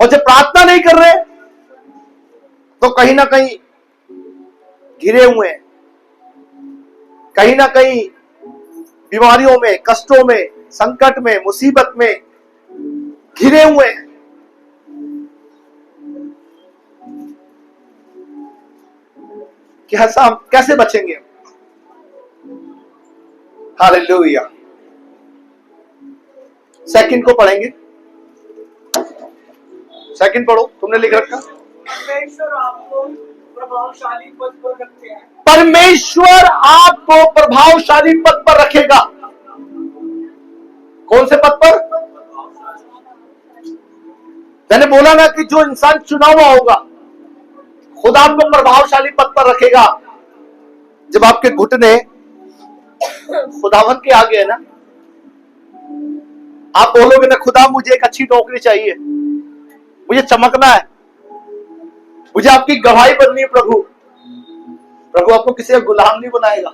और जब प्रार्थना नहीं कर रहे तो कहीं ना कहीं घिरे हुए हैं, कहीं ना कहीं बीमारियों में, कष्टों में, संकट में, मुसीबत में घिरे हुए हैं। कैसे बचेंगे? हालेलुया। सेकंड को पढ़ेंगे। सेकंड पढ़ो, तुमने लिख रखा। परमेश्वर आपको प्रभावशाली पद पर रखते हैं। परमेश्वर आपको प्रभावशाली पद पर रखेगा। कौन से पद पर? मैंने बोला ना कि जो इंसान चुना हुआ होगा, खुदा आपको प्रभावशाली पद पर रखेगा। जब आपके घुटने खुदावन के आगे है ना, आप बोलोगे ना खुदा मुझे एक अच्छी नौकरी चाहिए, मुझे चमकना है, मुझे आपकी गवाही बननी है प्रभु। प्रभु आपको किसी का गुलाम नहीं बनाएगा।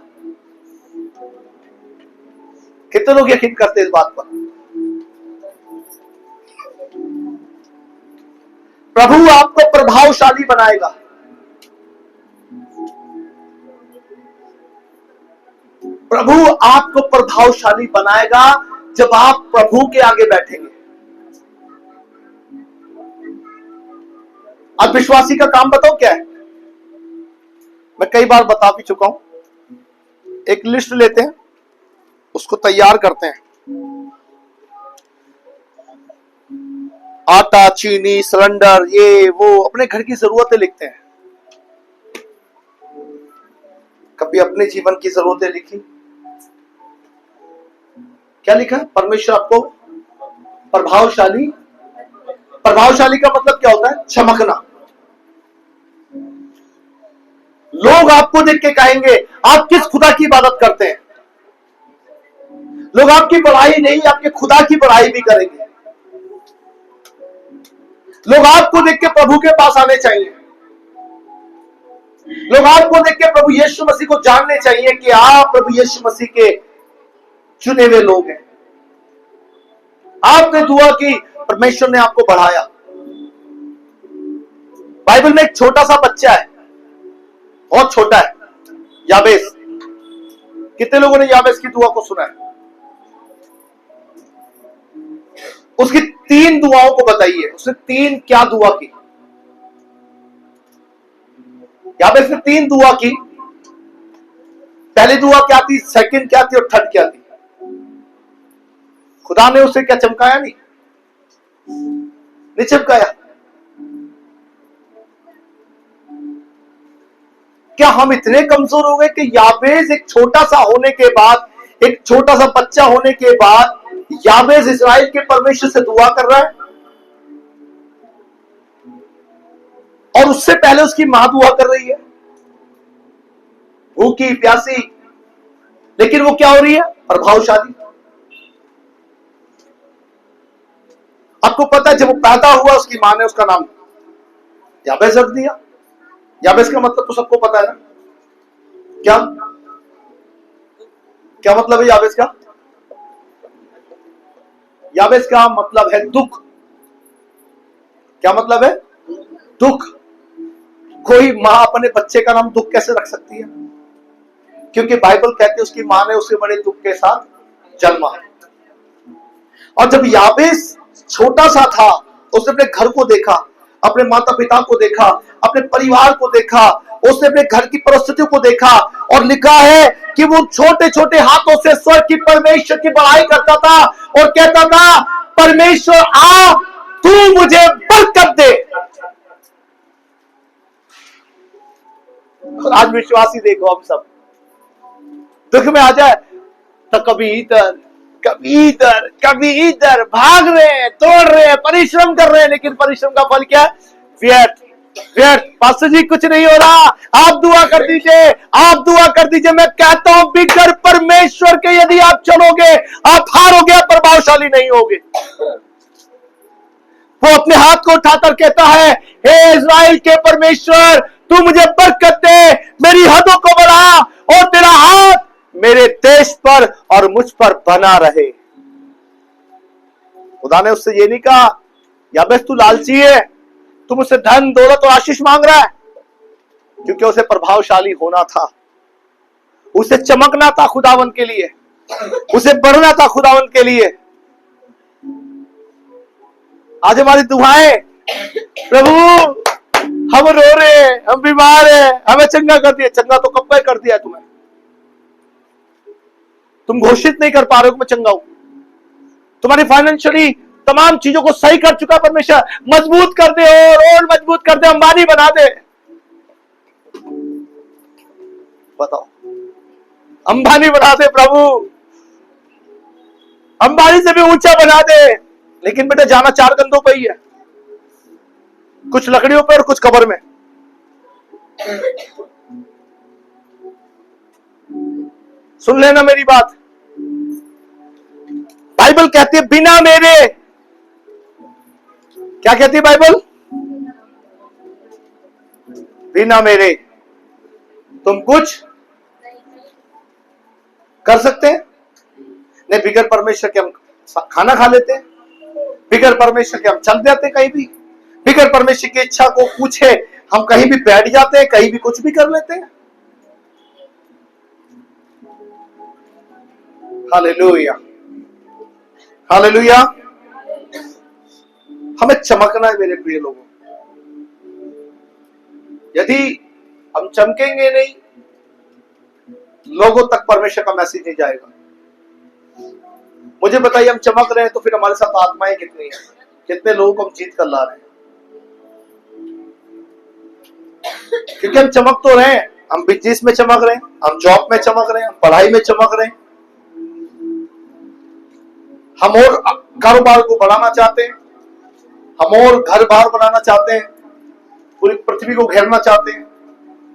कितने लोग यकीन करते हैं इस बात पर? प्रभु आपको प्रभावशाली बनाएगा। प्रभु आपको प्रभावशाली बनाएगा जब आप प्रभु के आगे बैठेंगे। अब विश्वासी का काम बताओ क्या है? मैं कई बार बता भी चुका हूं। एक लिस्ट लेते हैं, उसको तैयार करते हैं। आटा, चीनी, सिलेंडर, ये वो अपने घर की जरूरतें लिखते हैं। कभी अपने जीवन की जरूरतें लिखी? क्या लिखा? परमेश्वर आपको प्रभावशाली। प्रभावशाली का मतलब क्या होता है? चमकना। लोग आपको देख के कहेंगे आप किस खुदा की इबादत करते हैं। लोग आपकी बड़ाई नहीं, आपके खुदा की बड़ाई भी करेंगे। लोग आपको देख के प्रभु के पास आने चाहिए। लोग आपको देख के प्रभु यीशु मसीह को जानने चाहिए कि आप प्रभु यीशु मसीह के चुने हुए लोग हैं। आपने दुआ की, परमेश्वर ने आपको बढ़ाया। बाइबल में एक छोटा सा बच्चा है, बहुत छोटा है, याबेस। कितने लोगों ने याबेस की दुआ को सुना है? उसकी 3 दुआओं को बताइए, उसने 3 क्या दुआ की? याबेस ने 3 दुआ की। पहली दुआ क्या थी, सेकंड क्या थी और थर्ड क्या थी? खुदा ने उसे क्या चमकाया? नहीं चमकाया। क्या हम इतने कमजोर हो गए कि याबेज एक छोटा सा होने के बाद, एक छोटा सा बच्चा होने के बाद याबेज इस्राएल के परमेश्वर से दुआ कर रहा है, और उससे पहले उसकी मां दुआ कर रही है, भूखी प्यासी, लेकिन वो क्या हो रही है? प्रभावशाली। आपको पता है, जब वो पैदा हुआ उसकी मां ने उसका नाम याबेज रख दिया। याबेज का मतलब तो सबको पता है ना, क्या क्या मतलब है याबेज का? याबेज का मतलब है दुख। क्या मतलब है? दुख। कोई मां अपने बच्चे का नाम दुख कैसे रख सकती है? क्योंकि बाइबल कहती है उसकी मां ने उसे बड़े दुख के साथ जन्मा। और जब याबेज छोटा सा था, उसने अपने घर को देखा, अपने माता पिता को देखा, अपने परिवार को देखा, उसने अपने घर की परिस्थितियों को देखा, और लिखा है कि वो छोटे छोटे हाथों से स्वर्ग की परमेश्वर की बड़ाई करता था और कहता था, परमेश्वर आ, तू मुझे बरकत दे। आज विश्वासी देखो, हम सब दुख में आ जाए तो कभी इधर कभी इधर कभी इधर भाग रहे हैं, तोड़ रहे हैं, परिश्रम कर रहे हैं, लेकिन परिश्रम का फल क्या है? व्यर्थ। व्यर्थ। पास्टर जी कुछ नहीं हो रहा, आप दुआ कर दीजिए, आप दुआ कर दीजिए। मैं कहता हूं बिगर परमेश्वर के यदि आप चलोगे, आप हारोगे, आप प्रभावशाली नहीं होगे। वो अपने हाथ को उठाकर कहता है, हे इस्राएल के परमेश्वर, तू मुझे बरकत दे, मेरी हदों को बढ़ा, और तेरा हाथ मेरे देश पर और मुझ पर बना रहे। खुदा ने उससे ये नहीं कहा, याबेस तू लालची है, तू मुझसे धन दौलत और आशीष मांग रहा है, क्योंकि उसे प्रभावशाली होना था, उसे चमकना था खुदावन के लिए, उसे बढ़ना था खुदावन के लिए। आज हमारी दुआएं, प्रभु हम रो रहे हैं, हम बीमार हैं, हमें चंगा कर दिया। चंगा तो कब का कर दिया तुम्हें, तुम घोषित नहीं कर पा रहे हो कि मैं चंगा हूं। तुम्हारी फाइनेंशियली तमाम चीजों को सही कर चुका परमेश्वर, मजबूत कर दे और मजबूत कर दे, अंबानी बना दे। बताओ, अंबानी बना दे प्रभु, अंबानी से भी ऊंचा बना दे। लेकिन बेटा जाना चार कंधों पे ही है, कुछ लकड़ियों पे और कुछ कब्र में। सुन लेना मेरी बात, बाइबल कहती है बिना मेरे, क्या कहती है बाइबल? बिना मेरे तुम कुछ कर सकते हैं नहीं। बिगर परमेश्वर के हम खाना खा लेते हैं, बिगर परमेश्वर के हम चल जाते कहीं भी, बिगर परमेश्वर की इच्छा को पूछे हम कहीं भी बैठ जाते हैं, कहीं भी कुछ भी कर लेते हैं। Hallelujah, hallelujah. हमें चमकना है मेरे प्रिय लोगों। यदि हम चमकेंगे नहीं, लोगों तक परमेश्वर का मैसेज नहीं जाएगा। मुझे बताइए, हम चमक रहे हैं तो फिर हमारे साथ आत्माएं कितनी हैं, कितने लोगों को हम जीत कर ला रहे हैं? क्योंकि हम चमक तो रहे हैं, हम बिजनेस में चमक रहे हैं, हम जॉब में चमक रहे हैं, हम पढ़ाई में चमक रहे हैं, हम और कारोबार को बढ़ाना चाहते हैं, हम और घर बार बनाना चाहते हैं, पूरी पृथ्वी को घेरना चाहते हैं,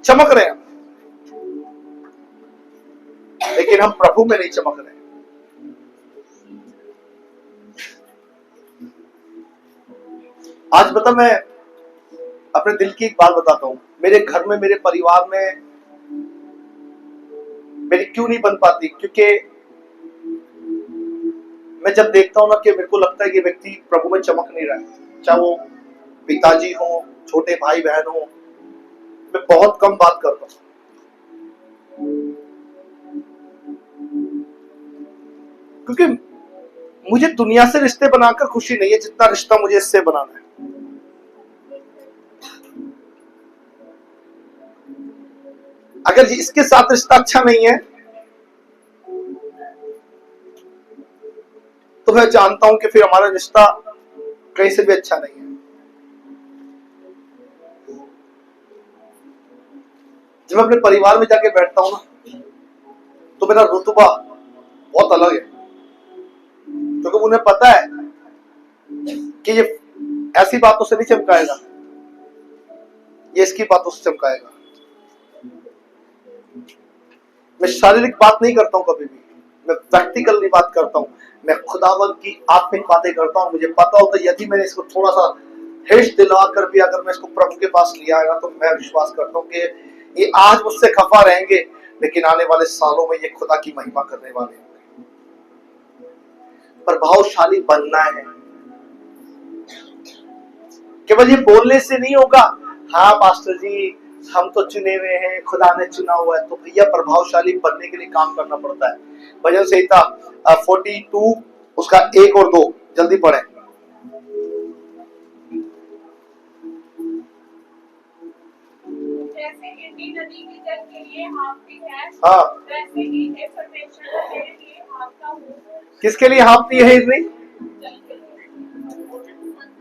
चमक रहे हैं, लेकिन हम प्रभु में नहीं चमक रहे। आज बता, मैं अपने दिल की एक बात बताता हूं। मेरे घर में, मेरे परिवार में मेरी क्यों नहीं बन पाती? क्योंकि मैं जब देखता हूं ना कि मेरे को लगता है कि व्यक्ति प्रभु में चमक नहीं रहा है, चाहे वो पिताजी हो, छोटे भाई बहन हो, मैं बहुत कम बात करता हूं। क्योंकि मुझे दुनिया से रिश्ते बनाकर खुशी नहीं है, जितना रिश्ता मुझे इससे बनाना है। अगर इसके साथ रिश्ता अच्छा नहीं है तो मैं जानता हूं कि फिर हमारा रिश्ता कहीं से भी अच्छा नहीं है। जब मैं अपने परिवार में जाके बैठता हूं ना, तो मेरा रुतबा बहुत अलग है, क्योंकि उन्हें पता है कि ये ऐसी बातों से नहीं चमकाएगा, ये इसकी बातों से चमकाएगा। मैं शारीरिक बात नहीं करता हूं कभी भी, मैं प्रैक्टिकल बात करता हूं, मैं खुदावंद की आत्मिक बातें करता हूं। मुझे पता होता है यदि मैंने इसको थोड़ा सा हिर्ष दिला कर भी अगर मैं इसको प्रभु के पास ले आएगा, तो मैं विश्वास करता हूं कि ये आज मुझसे खफा रहेंगे, लेकिन आने वाले सालों में ये खुदा की महिमा करने वाले होंगे। प्रभावशाली बनना है, केवल ये बोलने से नहीं होगा। हाँ पास्टर जी हम तो चुने हुए हैं, खुदा ने चुना हुआ है। तो भैया प्रभावशाली बनने के लिए काम करना पड़ता है। भजन संहिता 42 उसका 1 और 2 जल्दी पढ़ें। जैसे इतनी नदी की जल के लिए हाँफती है, हाँ वैसे ही हे परमेश्वर तेरे लिए हाँफता हूँ। किसके लिए हाँफती है हिरनी?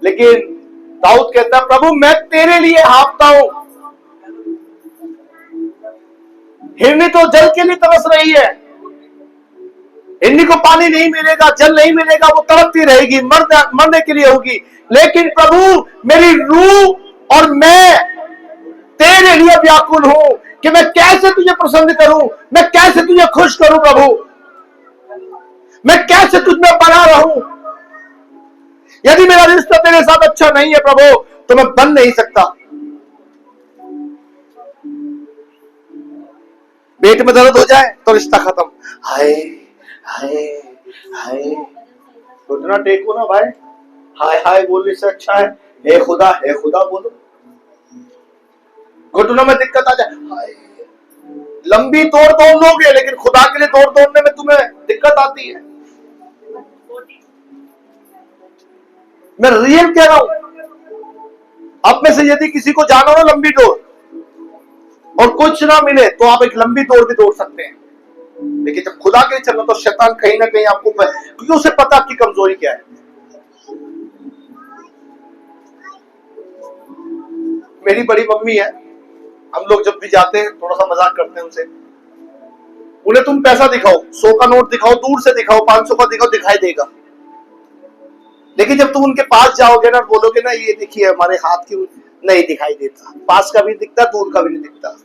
लेकिन दाऊद कहता है प्रभु मैं तेरे लिए हाँफता हूं। हिरनी तो जल के लिए तरस रही है, हिरनी को पानी नहीं मिलेगा, जल नहीं मिलेगा, वो तड़पती रहेगी, मरने के लिए होगी। लेकिन प्रभु मेरी रूह और मैं तेरे लिए व्याकुल हूं कि मैं कैसे तुझे प्रसन्न करूं, मैं कैसे तुझे खुश करूं प्रभु, मैं कैसे तुझ में बना रहूं। यदि मेरा रिश्ता तेरे साथ अच्छा नहीं है प्रभु, तो मैं बन नहीं सकता। पेट में दर्द हो जाए तो रिश्ता खत्म। हाय हाय हाय, घुटना टेको ना भाई, हाय हाय बोलने से अच्छा है हे खुदा बोलो। घुटनों में दिक्कत आ जाए, हाय लंबी दौड़ दौड़ लोगे, लेकिन खुदा के लिए दौड़ दौड़ने में तुम्हें दिक्कत आती है। मैं रियल कह रहा हूं। आप में से यदि किसी को जाना हो ना लंबी दौड़ और कुछ ना मिले, तो आप एक लंबी दौड़ भी दौड़ सकते हैं। लेकिन जब खुदा के लिए चलना, तो शैतान कहीं ना कहीं आपको, क्योंकि उसे पता आपकी कमजोरी क्या है। मेरी बड़ी मम्मी है, हम लोग जब भी जाते हैं थोड़ा सा मजाक करते हैं उनसे, उन्हें तुम पैसा दिखाओ, 100 का नोट दिखाओ, दूर से दिखाओ, 500 का दिखाओ, दिखाई देगा। लेकिन जब तुम उनके पास जाओगे ना, बोलोगे ना ये देखिए हमारे हाथ की, नहीं दिखाई देता, पास का भी दिखता, दूर का भी नहीं दिखता।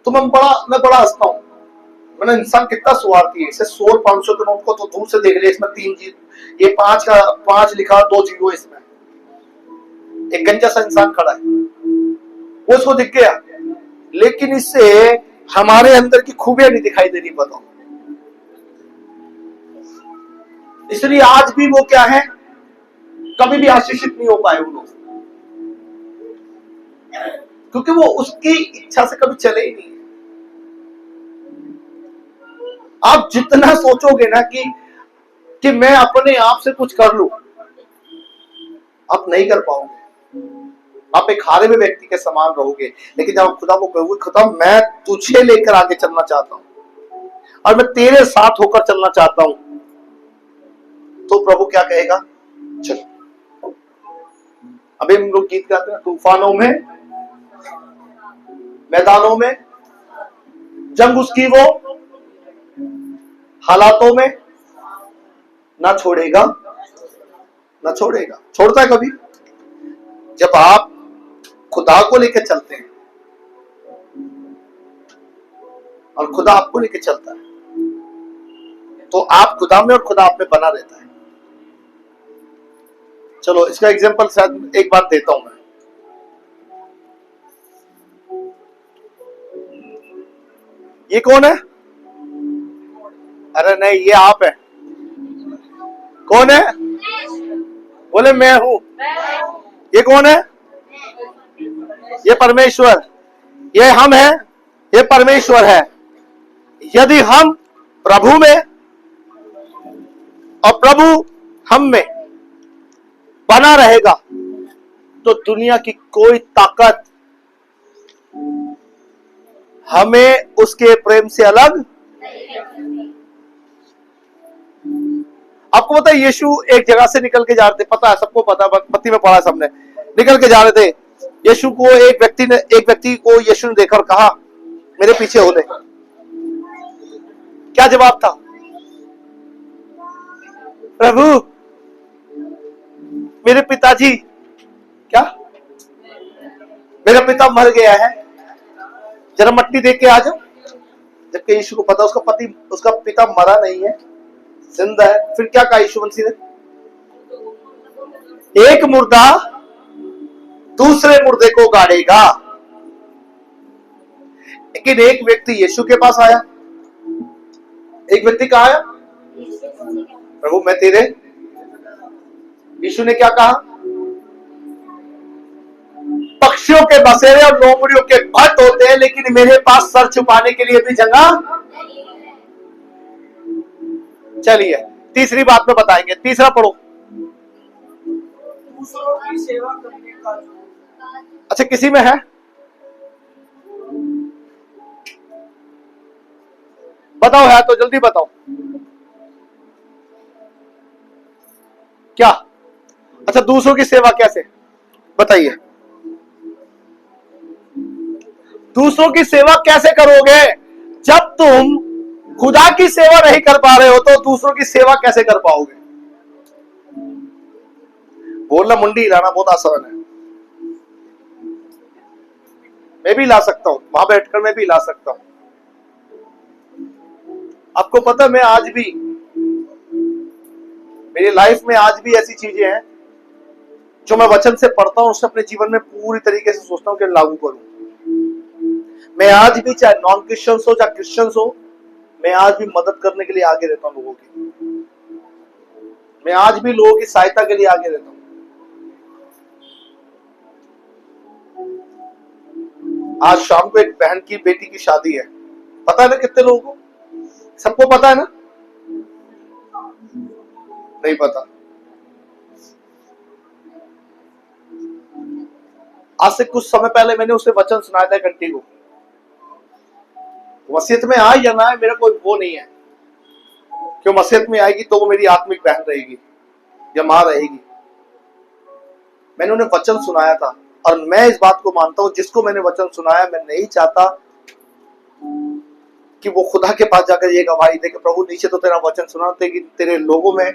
तो मैं बड़ा हंसता हूं। मैंने इंसान कितना स्वार्थी है, इसे 100 500 के नोट को तो दूर से देख लिया, इसमें 3 जीरो, ये 5 का 5 लिखा, 2 जीरो इसमें, एक गंजा सा इंसान खड़ा है, वो उसको दिख गया। लेकिन इससे हमारे अंदर की खूबियां नहीं दिखाई दे रही, बताओ। इसलिए आज भी वो क्या है, कभी भी आशीषित नहीं हो पाए वो लोग, क्योंकि वो उसकी इच्छा से कभी चले ही नहीं। आप जितना सोचोगे ना कि मैं अपने आप से कुछ कर लूं, आप नहीं कर पाओगे। आप एक हारे हुए व्यक्ति के समान रहोगे। लेकिन जब आप खुदा को कहोगे खुदा मैं तुझे लेकर आगे चलना चाहता हूं और मैं तेरे साथ होकर चलना चाहता हूं, तो प्रभु क्या कहेगा, चल। अभी हम लोग गीत गाते हैं, तूफानों में मैदानों में जंग उसकी वो हालातों में ना छोड़ेगा ना छोड़ेगा। छोड़ता है कभी? जब आप खुदा को लेकर चलते हैं और खुदा आपको लेकर चलता है, तो आप खुदा में और खुदा आप में बना रहता है। चलो इसका एग्जांपल शायद एक बार देता हूं मैं। ये कौन है? अरे नहीं, ये आप है। कौन है? बोले मैं हूं। ये कौन है? ये परमेश्वर। ये हम हैं, ये परमेश्वर है। यदि हम प्रभु में और प्रभु हम में बना रहेगा, तो दुनिया की कोई ताकत हमें उसके प्रेम से अलग। आपको पता है यीशु एक जगह से निकल के जा रहे थे, पता है सबको, पता, पत्ती में पढ़ा सबने, निकल के जा रहे थे, यीशु को एक व्यक्ति को यीशु ने देखकर कहा, मेरे पीछे हो ले। क्या जवाब था? प्रभु, मेरे पिताजी, क्या मेरा पिता मर गया है, जरा मट्टी देख के आ जाओ। जबकि यीशु को पता उसका पिता मरा नहीं है, जिंदा है। फिर क्या कहा यीशु मसीह ने? एक मुर्दा दूसरे मुर्दे को गाड़ेगा। लेकिन एक व्यक्ति यीशु के पास आया। एक व्यक्ति कहा आया? प्रभु मैं तेरे। यीशु ने क्या कहा? पक्षियों के बसेरे और लोमड़ियों के भट्ट होते हैं, लेकिन मेरे पास सर छुपाने के लिए भी जगह। चलिए तीसरी बात में बताएंगे। तीसरा पढ़ो। दूसरों की सेवा करने का। अच्छा, किसी में है? बताओ, है तो जल्दी बताओ। क्या? अच्छा, दूसरों की सेवा कैसे? बताइए। दूसरों की सेवा कैसे करोगे? जब तुम खुदा की सेवा नहीं कर पा रहे हो तो दूसरों की सेवा कैसे कर पाओगे? बोलना, मुंडी हिलाना बहुत आसान है। मैं भी ला सकता हूं, वहां बैठकर मैं भी ला सकता हूं। आपको पता, मैं आज भी, मेरी लाइफ में आज भी ऐसी चीजें हैं जो मैं वचन से पढ़ता हूं, उससे अपने जीवन में पूरी तरीके से सोचता हूं कि लागू करूं। मैं आज भी, चाहे नॉन क्रिश्चियंस हो चाहे क्रिश्चियंस हो, मैं आज भी मदद करने के लिए आगे रहता हूं लोगों की। मैं आज भी लोगों की सहायता के लिए आगे रहता हूं। आज शाम को एक बहन की बेटी की शादी है। पता है ना कितने लोगों को? सबको पता है ना? नहीं पता। आज से कुछ समय पहले मैंने उसे वचन सुनाया था, घंटी को। मसीहत में आए या ना आए, मेरा कोई वो नहीं है। क्यों? मसीहत में आएगी तो वो मेरी आत्मिक बहन रहेगी या मां रहेगी। मैंने उन्हें वचन सुनाया था और मैं इस बात को मानता हूं, जिसको मैंने वचन सुनाया, मैं नहीं चाहता कि वो खुदा के पास जाकर ये गवाही दे कि प्रभु नीचे तो तेरा वचन सुना, तेरे लोगों में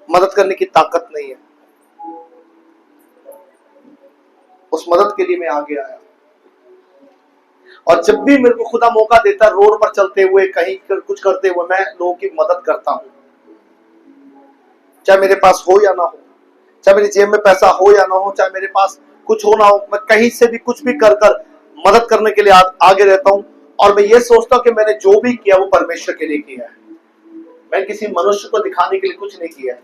मदद करने की ताकत नहीं है। उस मदद के लिए मैं आगे आया। और जब भी मेरे को खुदा मौका देता, रोड पर चलते हुए, कहीं कुछ करते हुए, मैं लोगों की मदद करता हूं। चाहे मेरे पास हो या ना हो, चाहे मेरी जेब में पैसा हो या ना हो, चाहे मेरे पास कुछ हो ना हो, मैं कहीं से भी कुछ भी कर मदद करने के लिए आगे रहता हूं। और मैं ये सोचता हूं कि मैंने जो भी किया वो परमेश्वर के लिए किया है। मैं किसी मनुष्य को दिखाने के लिए कुछ नहीं किया है।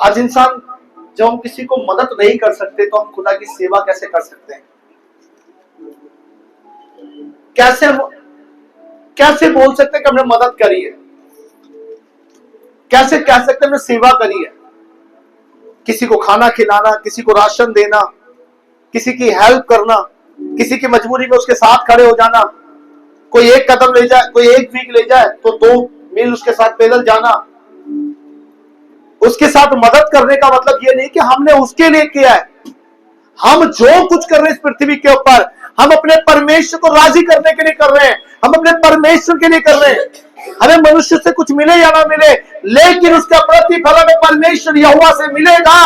आज इंसान, जब हम किसी को मदद नहीं कर सकते तो हम खुदा की सेवा कैसे कर सकते हैं? कैसे बोल सकते हैं कि हमने मदद करी है? कैसे कह सकते हैं हमने सेवा करी है? किसी को खाना खिलाना, किसी को राशन देना, किसी की हेल्प करना, किसी की मजबूरी में उसके साथ खड़े हो जाना। कोई एक कदम ले जाए, कोई एक वीक ले जाए तो 2 मील उसके साथ पैदल जाना। उसके साथ मदद करने का मतलब ये नहीं कि हमने उसके लिए किया है। हम जो कुछ कर रहे हैं इस पृथ्वी के ऊपर, हम अपने परमेश्वर को राजी करने के लिए कर रहे हैं। हम अपने परमेश्वर के लिए कर रहे हैं। हमें मनुष्य से कुछ मिले या ना मिले, लेकिन उसका प्रतिफल हमें परमेश्वर यहोवा से मिलेगा।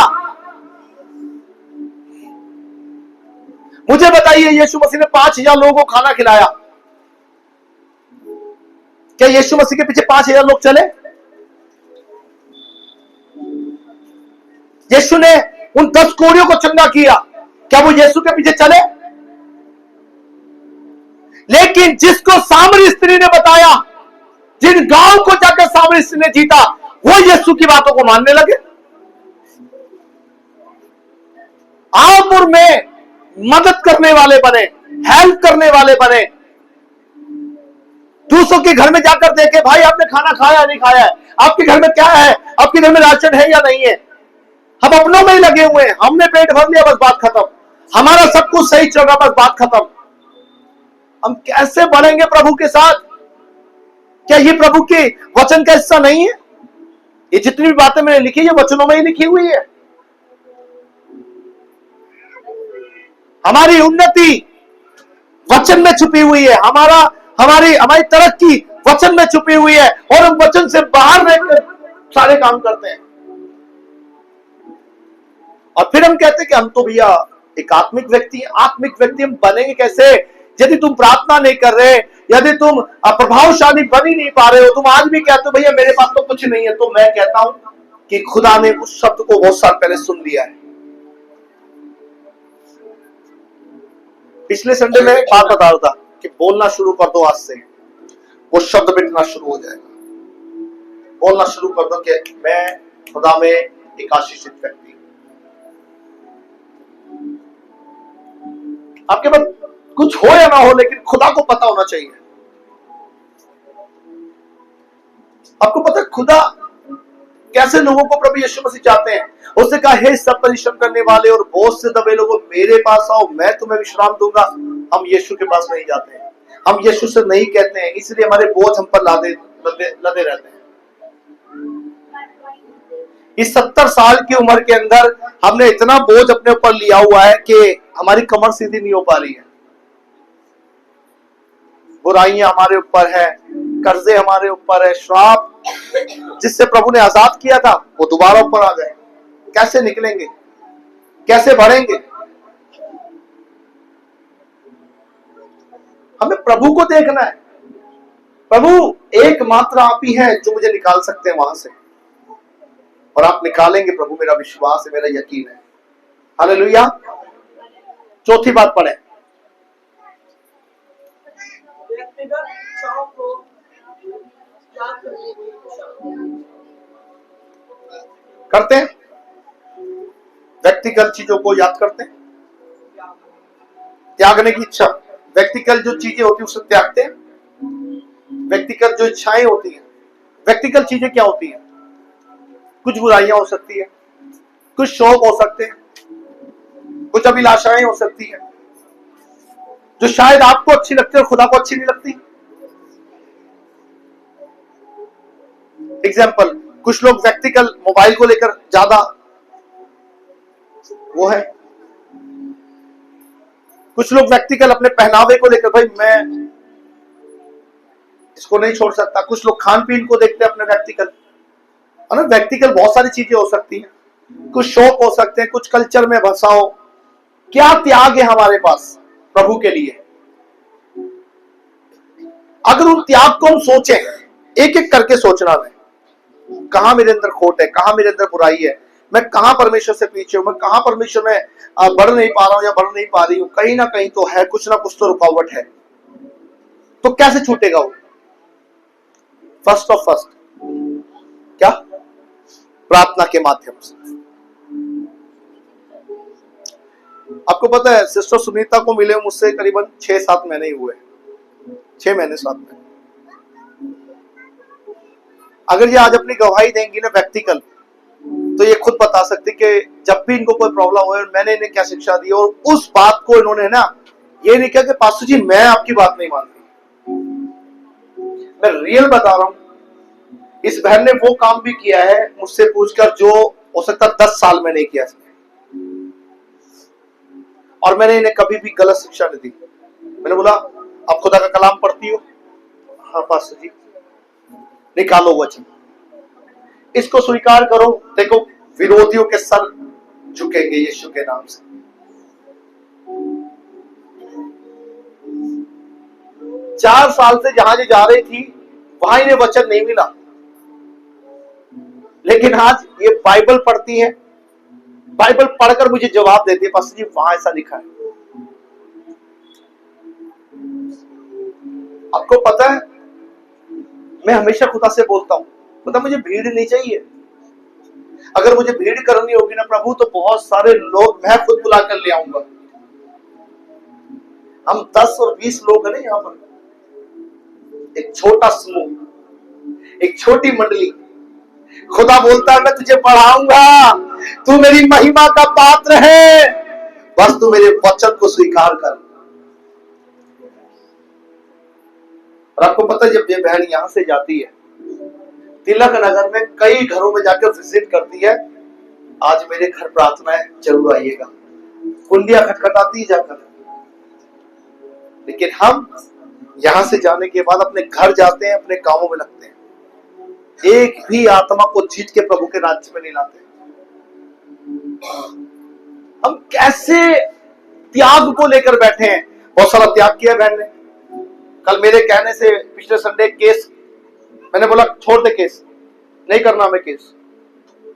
मुझे बताइए, यीशु मसीह ने 5000 लोगों को खाना खिलाया। क्या यीशु मसीह के पीछे 5000 लोग चले? यीशु ने उन 10 कोढ़ियों को चंगा किया, क्या वो यीशु के पीछे चले? लेकिन जिसको सामरी स्त्री ने बताया, जिन गांव को जाकर सामरी स्त्री ने जीता, वो यीशु की बातों को मानने लगे। आमपुर में मदद करने वाले बने, हेल्प करने वाले बने। दूसरों के घर में जाकर देखे, भाई आपने खाना खाया नहीं खाया है, आपके घर में क्या है, आपके घर में राशन है या नहीं है। हम अपनों में ही लगे हुए हैं, हमने पेट भर लिया, बस बात खत्म। हमारा सब कुछ सही चल रहा, बस बात खत्म। हम कैसे बढ़ेंगे प्रभु के साथ? क्या ये प्रभु के वचन का हिस्सा नहीं है? ये जितनी भी बातें मैंने लिखी है वचनों में ही लिखी हुई है। हमारी उन्नति वचन में छुपी हुई है, हमारी तरक्की वचन में छुपी हुई है, और हम वचन से बाहर रहकर सारे काम करते हैं। और फिर हम कहते हैं कि हम तो भैया एक आत्मिक व्यक्ति हम बनेंगे कैसे? यदि तुम प्रार्थना नहीं कर रहे, यदि तुम प्रभावशाली बन ही नहीं पा रहे हो, तुम आज भी कहते हो भैया मेरे पास तो कुछ नहीं है, तो मैं कहता हूं कि खुदा ने उस शब्द को बहुत साल पहले सुन लिया है। पिछले संडे में बात बता रहा था कि बोलना शुरू कर दो, आज से वो शब्द मिटना शुरू हो जाएगा। बोलना शुरू कर दो कि मैं खुदा में एक आशीषित व्यक्ति। आपके पास कुछ हो या ना हो, लेकिन खुदा को पता होना चाहिए। आपको पता है खुदा कैसे लोगों को प्रभु यीशु मसीह चाहते हैं? उसने कहा हे सब परिश्रम करने वाले और बोझ से दबे लोगों, मेरे पास आओ, मैं तुम्हें विश्राम दूंगा। हम यीशु के पास नहीं जाते हैं, हम यीशु से नहीं कहते हैं, इसलिए हमारे बोझ हम पर लदे रहते हैं। इस 70 साल की उम्र के अंदर हमने इतना बोझ अपने ऊपर लिया हुआ है कि हमारी कमर सीधी नहीं हो पा रही है। बुराइयां हमारे ऊपर है, कर्जे हमारे ऊपर है, श्राप जिससे प्रभु ने आजाद किया था वो दोबारा ऊपर आ गए। कैसे निकलेंगे? कैसे बढ़ेंगे? हमें प्रभु को देखना है। प्रभु एकमात्र आप ही हैं जो मुझे निकाल सकते हैं वहां से, और आप निकालेंगे प्रभु, मेरा विश्वास है, मेरा यकीन है। हालेलुया। चौथी बात पढ़े। व्यक्तिगत इच्छाओं को याद करने की इच्छा करते हैं, व्यक्तिगत चीजों को याद करते हैं, त्यागने की इच्छा। व्यक्तिगत जो चीजें होती है उसे त्यागते हैं। व्यक्तिगत जो इच्छाएं होती हैं, व्यक्तिगत चीजें क्या होती हैं? कुछ बुराइयां हो सकती है, कुछ शौक हो सकते हैं, कुछ अभिलाषाएं हो सकती है जो शायद आपको अच्छी लगती है और खुदा को अच्छी नहीं लगती। एग्जाम्पल, कुछ लोग व्यक्तिगत मोबाइल को लेकर ज्यादा वो है, कुछ लोग व्यक्तिगत अपने पहनावे को लेकर, भाई मैं इसको नहीं छोड़ सकता। कुछ लोग खान पीन को देखते हैं अपने व्यक्तिगत, है ना? व्यक्तिगत बहुत सारी चीजें हो सकती हैं, कुछ शौक हो सकते हैं, कुछ कल्चर में बसा हो। क्या त्याग है हमारे पास प्रभु के लिए? अगर उन त्याग को हम सोचें, एक एक करके सोचना है, कहां मेरे अंदर खोट है, कहां मेरे अंदर बुराई है, मैं कहां परमेश्वर से पीछे हूं, मैं कहां परमेश्वर में बढ़ नहीं पा रहा हूं या बढ़ नहीं पा रही हूं। कहीं ना कहीं तो है, कुछ ना कुछ तो रुकावट है। तो कैसे छूटेगा वो? फर्स्ट ऑफ फर्स्ट क्या? प्रार्थना के माध्यम से। आपको पता है सिस्टर सुनीता को मिले मुझसे करीबन 6-7 महीने ही हुए, 6 महीने 7 महीने। अगर ये आज अपनी गवाही देंगी ना व्यक्तिगत, तो ये खुद बता सकती कि जब भी इनको कोई प्रॉब्लम हो, मैंने इन्हें क्या शिक्षा दी, और उस बात को इन्होंने ना ये नहीं किया कि पास्टर जी मैं आपकी बात नहीं मानती। मैं रियल बता रहा हूं, इस बहन ने वो काम भी किया है मुझसे पूछकर जो हो सकता 10 साल में नहीं किया, और मैंने इन्हें कभी भी गलत शिक्षा नहीं दी। मैंने बोला आप खुदा का कलाम पढ़ती हो? हाँ पास्टर जी। निकालो वचन, इसको स्वीकार करो, देखो विरोधियों के सर झुकेंगे यीशु के नाम से। चार साल से जहां ये जा रही थी वहां इन्हें वचन नहीं मिला, लेकिन आज ये बाइबल पढ़ती है, बाइबल पढ़कर मुझे जवाब देती है, पास्टर जी वहां ऐसा लिखा है। आपको पता है मैं हमेशा खुदा से बोलता हूं, खुदा मुझे भीड़ नहीं चाहिए। अगर मुझे भीड़ करनी होगी ना प्रभु, तो बहुत सारे लोग मैं खुद बुला कर ले आऊंगा। हम 10 और 20 लोग हैं ना यहाँ पर, एक छोटा समूह, एक छोटी मंडली। खुदा बोलता है मैं तुझे बढ़ाऊंगा, तू मेरी महिमा का पात्र है, बस तू मेरे वचन को स्वीकार कर। और आपको पता है जब ये बहन यहां से जाती है, तिलक नगर में कई घरों में जाकर विजिट करती है, आज मेरे घर प्रार्थना है जरूर आइएगा। कुंडियां खटखटाती जाकर, लेकिन हम यहां से जाने के बाद अपने घर जाते हैं, अपने कामों में लगते हैं, एक भी आत्मा को जीत के प्रभु के राज्य में नहीं लाते। हम कैसे त्याग को लेकर बैठे हैं। बहुत सारा त्याग किया बहन ने। कल मेरे कहने से पिछले संडे केस, मैंने बोला छोड़ दे केस, नहीं करना हमें केस,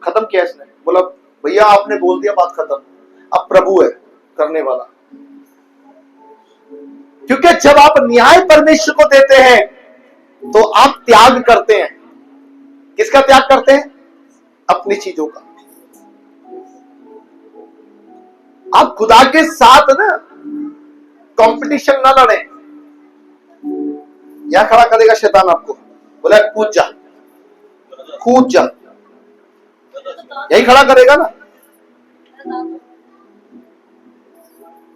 खत्म किया इसने। बोला भैया आपने बोल दिया, बात खत्म, अब प्रभु है करने वाला। क्योंकि जब आप न्याय परमेश्वर को देते हैं तो आप त्याग करते हैं। किसका त्याग करते हैं? अपनी चीजों का। आप खुदा के साथ ना कंपटीशन ना लड़े। यहां खड़ा करेगा शैतान आपको, बोला कूद जा, कूद जा, यही खड़ा करेगा ना,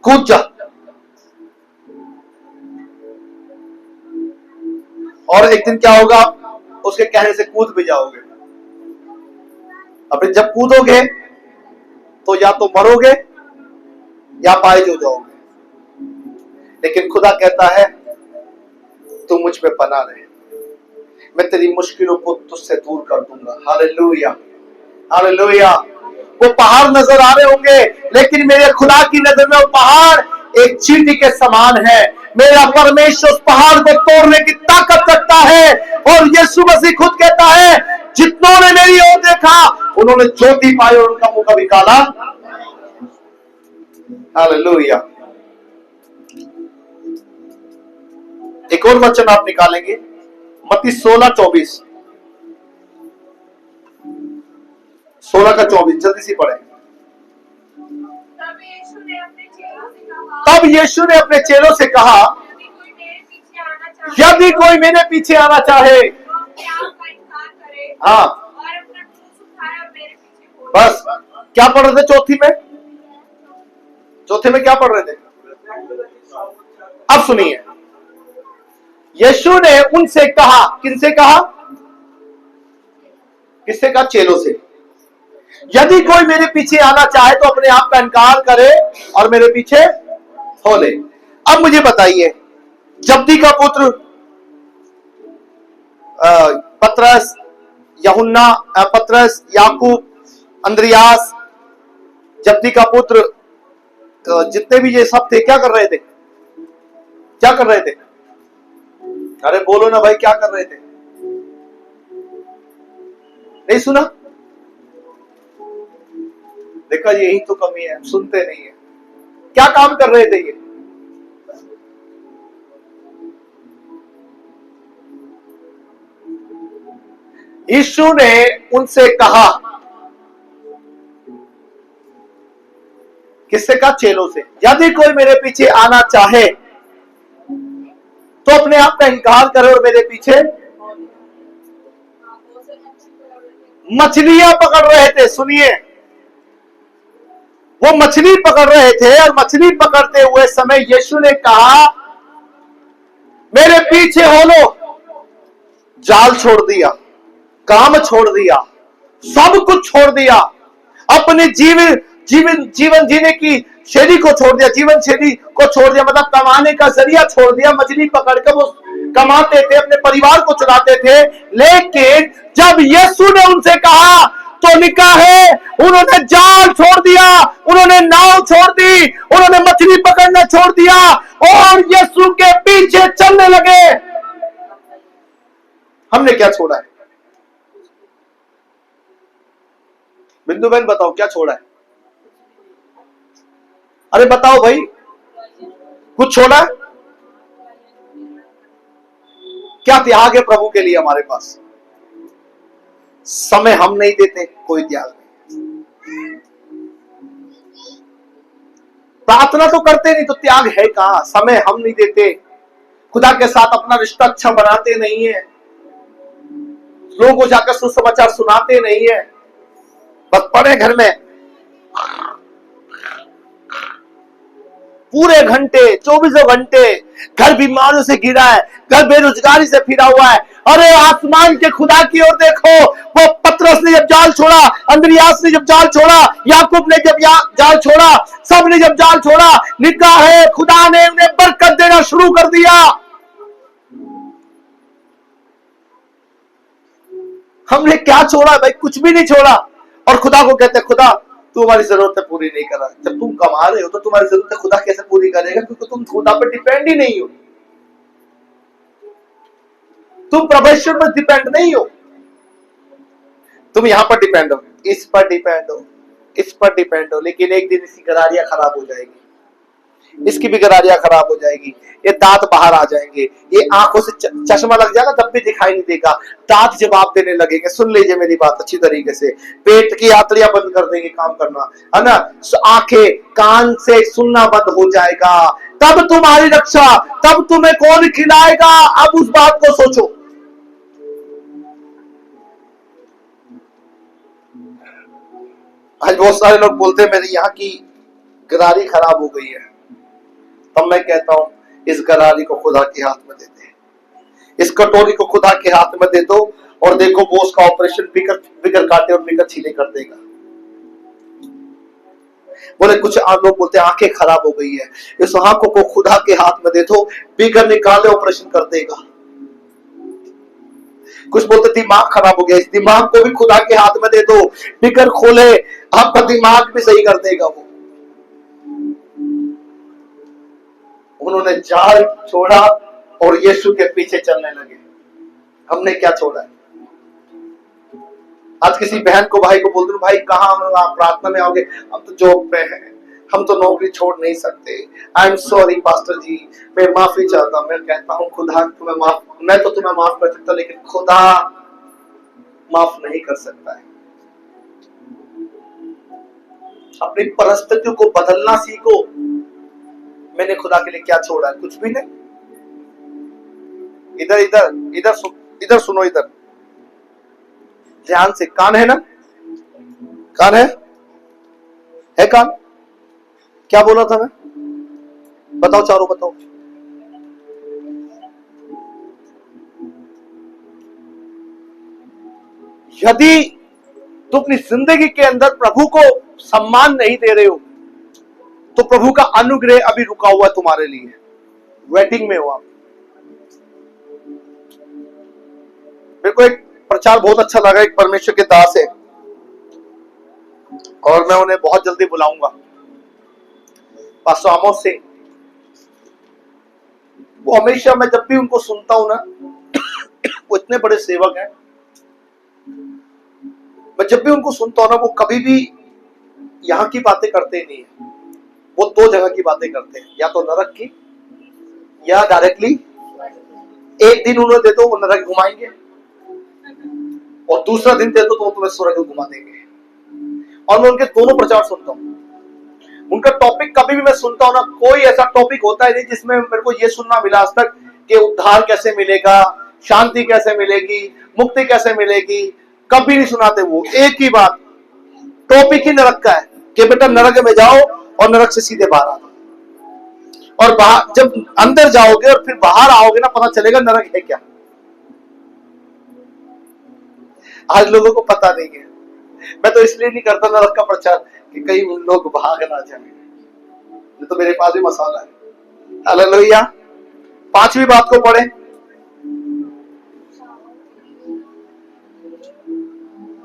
कूद जा। और एक दिन क्या होगा, उसके कहने से कूद भी जाओगे। अब जब कूदोगे तो या तो मरोगे या पायज हो जाओगे। लेकिन खुदा कहता है तू मुझ पे बना रहे, मैं तेरी मुश्किलों को तुझसे दूर कर दूंगा। Hallelujah, hallelujah. वो पहाड़ नजर आ रहे होंगे, लेकिन मेरे खुदा की नजर में वो पहाड़ एक चींटी के समान है। मेरा परमेश्वर उस पहाड़ को तोड़ने की ताकत रखता है। और यीशु मसीह खुद कहता है जितनों ने मेरी ओर देखा उन्होंने ज्योति पाई और उनका मुंह कभी काला। हालेलुया। एक और वचन आप निकालेंगे, मत्ती 16:24, 16 का 24, जल्दी से पढ़े। तब यीशु ने अपने चेलों से कहा यदि कोई मेरे पीछे आना चाहे, हाँ बस। क्या पढ़ रहे थे चौथी में? चौथे में क्या पढ़ रहे थे? अब सुनिए, यीशु ने उनसे कहा, किनसे कहा? किससे कहा? चेलों से। यदि कोई मेरे पीछे आना चाहे तो अपने आप का इनकार करे और मेरे पीछे हो ले। अब मुझे बताइए, जब्दी का पुत्र पतरस, यूहन्ना, पतरस, याकूब, अंद्रियास, जब्दी का पुत्र, जितने भी ये सब थे, क्या कर रहे थे? क्या कर रहे थे? अरे बोलो ना भाई, क्या कर रहे थे? नहीं सुना? देखा, यही तो कमी है, सुनते नहीं है। क्या काम कर रहे थे ये? यीशु ने उनसे कहा, किससे कहा? चेलों से। यदि कोई मेरे पीछे आना चाहे तो अपने आप का इनकार करे और मेरे पीछे। मछलियां पकड़ रहे थे, सुनिए, वो मछली पकड़ रहे थे और मछली पकड़ते हुए समय यीशु ने कहा मेरे पीछे हो लो। जाल छोड़ दिया, काम छोड़ दिया, सब कुछ छोड़ दिया, अपने जीवन जीने की शैली को छोड़ दिया, जीवन शैली को छोड़ दिया, मतलब कमाने का जरिया छोड़ दिया। मछली पकड़कर वो कमाते थे, अपने परिवार को चलाते थे। लेकिन जब यीशु ने उनसे कहा तो लिखा है उन्होंने जाल छोड़ दिया, उन्होंने नाव छोड़ दी, उन्होंने मछली पकड़ना छोड़ दिया और यीशु के पीछे चलने लगे। हमने क्या छोड़ा है? बिंदु बहन बताओ, क्या छोड़ा है? अरे बताओ भाई, कुछ छोड़ा है? क्या त्याग है प्रभु के लिए हमारे पास? समय हम नहीं देते, कोई त्याग नहीं। प्रार्थना तो करते नहीं तो त्याग है कहां? समय हम नहीं देते, खुदा के साथ अपना रिश्ता अच्छा बनाते नहीं है, लोगों को जाकर सुसमाचार सुनाते नहीं है, बस पड़े घर में पूरे घंटे, 24 घंटे। घर बीमारियों से घिरा है, घर बेरोजगारी से फिरा हुआ है। अरे आसमान के खुदा की ओर देखो, वो पतरस ने जब जाल छोड़ा अंद्रियास ने जब जाल छोड़ा, याकूब ने जब जाल छोड़ा, सब ने जब जाल छोड़ा, लिखा है खुदा ने उन्हें बरकत देना शुरू कर दिया। हमने क्या छोड़ा भाई? कुछ भी नहीं छोड़ा। और खुदा को कहते खुदा तू हमारी जरूरतें पूरी नहीं कर रहा। जब तुम कमा रहे हो तो तुम्हारी जरूरतें खुदा कैसे पूरी करेगा? क्योंकि तुम खुदा पर डिपेंड ही नहीं हो, तुम परमेश्वर पर डिपेंड नहीं हो। तुम यहां पर डिपेंड हो, इस पर डिपेंड हो, इस पर डिपेंड हो, लेकिन एक दिन इसकी गरारियां खराब हो जाएगी, इसकी भी गरारियां खराब हो जाएगी, ये दांत बाहर आ जाएंगे, ये आंखों से चश्मा लग जाएगा तब भी दिखाई नहीं देगा, दांत जवाब देने लगेंगे। सुन लीजिए मेरी बात अच्छी तरीके से, पेट की आंतड़ियां बंद कर देंगे काम करना, है ना, आंखें कान से सुनना बंद हो जाएगा, तब तुम्हारी रक्षा, तब तुम्हें कौन खिलाएगा? अब उस बात को सोचो। आज बहुत सारे लोग बोलते हैं मेरी यहाँ की गरारी खराब हो गई है, तब मैं कहता हूं इस गरारी को खुदा के हाथ में दे दे, इस कटोरी को खुदा के हाथ में दे दो, और देखो वो उसका ऑपरेशन बिगर काटे और बिगर छीले कर देगा। बोले कुछ लोग बोलते हैं आंखें खराब हो गई है, इस आंखों को खुदा के हाथ में दे दो, बिगर निकाले ऑपरेशन कर देगा। कुछ बोलते दिमाग खराब हो गया, इस दिमाग को भी खुदा के हाथ में दे दो, बिगर खोले आपका दिमाग भी सही कर देगा वो। उन्होंने जाल छोड़ा और यीशु के पीछे चलने लगे। हमने क्या छोड़ा है? आज किसी बहन को भाई को बोल दो भाई कहाँ हम प्रार्थना में आओगे? हम तो जॉब पे हैं, हम तो नौकरी छोड़ नहीं सकते। आई एम सॉरी पास्टर जी, मैं माफी चाहता हूं। मैं कहता हूं खुदा तुम्हें माफ, मैं तो तुम्हें माफ कर सकता लेकिन खुदा माफ नहीं कर सकता है। अपनी परिस्थितियों को बदलना सीखो। मैंने खुदा के लिए क्या छोड़ा है? कुछ भी नहीं। इधर इधर इधर इधर सुनो, इधर ध्यान से। कान है ना? कान है कान? क्या बोला था मैं? बताओ चारों, बताओ। यदि तुम अपनी जिंदगी के अंदर प्रभु को सम्मान नहीं दे रहे हो तो प्रभु का अनुग्रह अभी रुका हुआ है तुम्हारे लिए, वेटिंग में हो आप। मेरे को एक प्रचार बहुत अच्छा लगा, एक परमेश्वर के दास है और मैं उन्हें बहुत जल्दी बुलाऊंगा, पास्टर आमोस सिंह। वो हमेशा, मैं जब भी उनको सुनता हूं ना, वो इतने बड़े सेवक हैं, मैं जब भी उनको सुनता हूं ना, वो कभी भी यहाँ की बातें करते ही नहीं है। वो दो जगह की बातें करते हैं, या तो नरक की या डायरेक्टली। एक दिन उन्हें दे दो वो नरक घुमाएंगे, और दूसरा दिन दे दो तो वो तुम्हें स्वर्ग घुमा देंगे। और मैं उनके दोनों प्रचार सुनता हूँ। उनका टॉपिक कभी भी मैं सुनता हूँ ना, कोई ऐसा टॉपिक होता है नहीं जिसमें मेरे को ये सुनना मिला आज तक कि उद्धार कैसे मिलेगा, शांति कैसे मिलेगी, मुक्ति कैसे मिलेगी। कभी नहीं सुनाते वो। एक ही बात, टॉपिक ही नरक का है कि बेटा नरक में जाओ और नरक से सीधे बाहर आ जाओ। और बाहर जब अंदर जाओगे और फिर बाहर आओगे ना, पता चलेगा नरक है क्या। आज लोगों को पता नहीं है। मैं तो इसलिए नहीं करता नरक का प्रचार कि कहीं लोग भाग ना जाए, नहीं तो मेरे पास भी मसाला है। हालेलुया। 5वीं बात को पढ़े।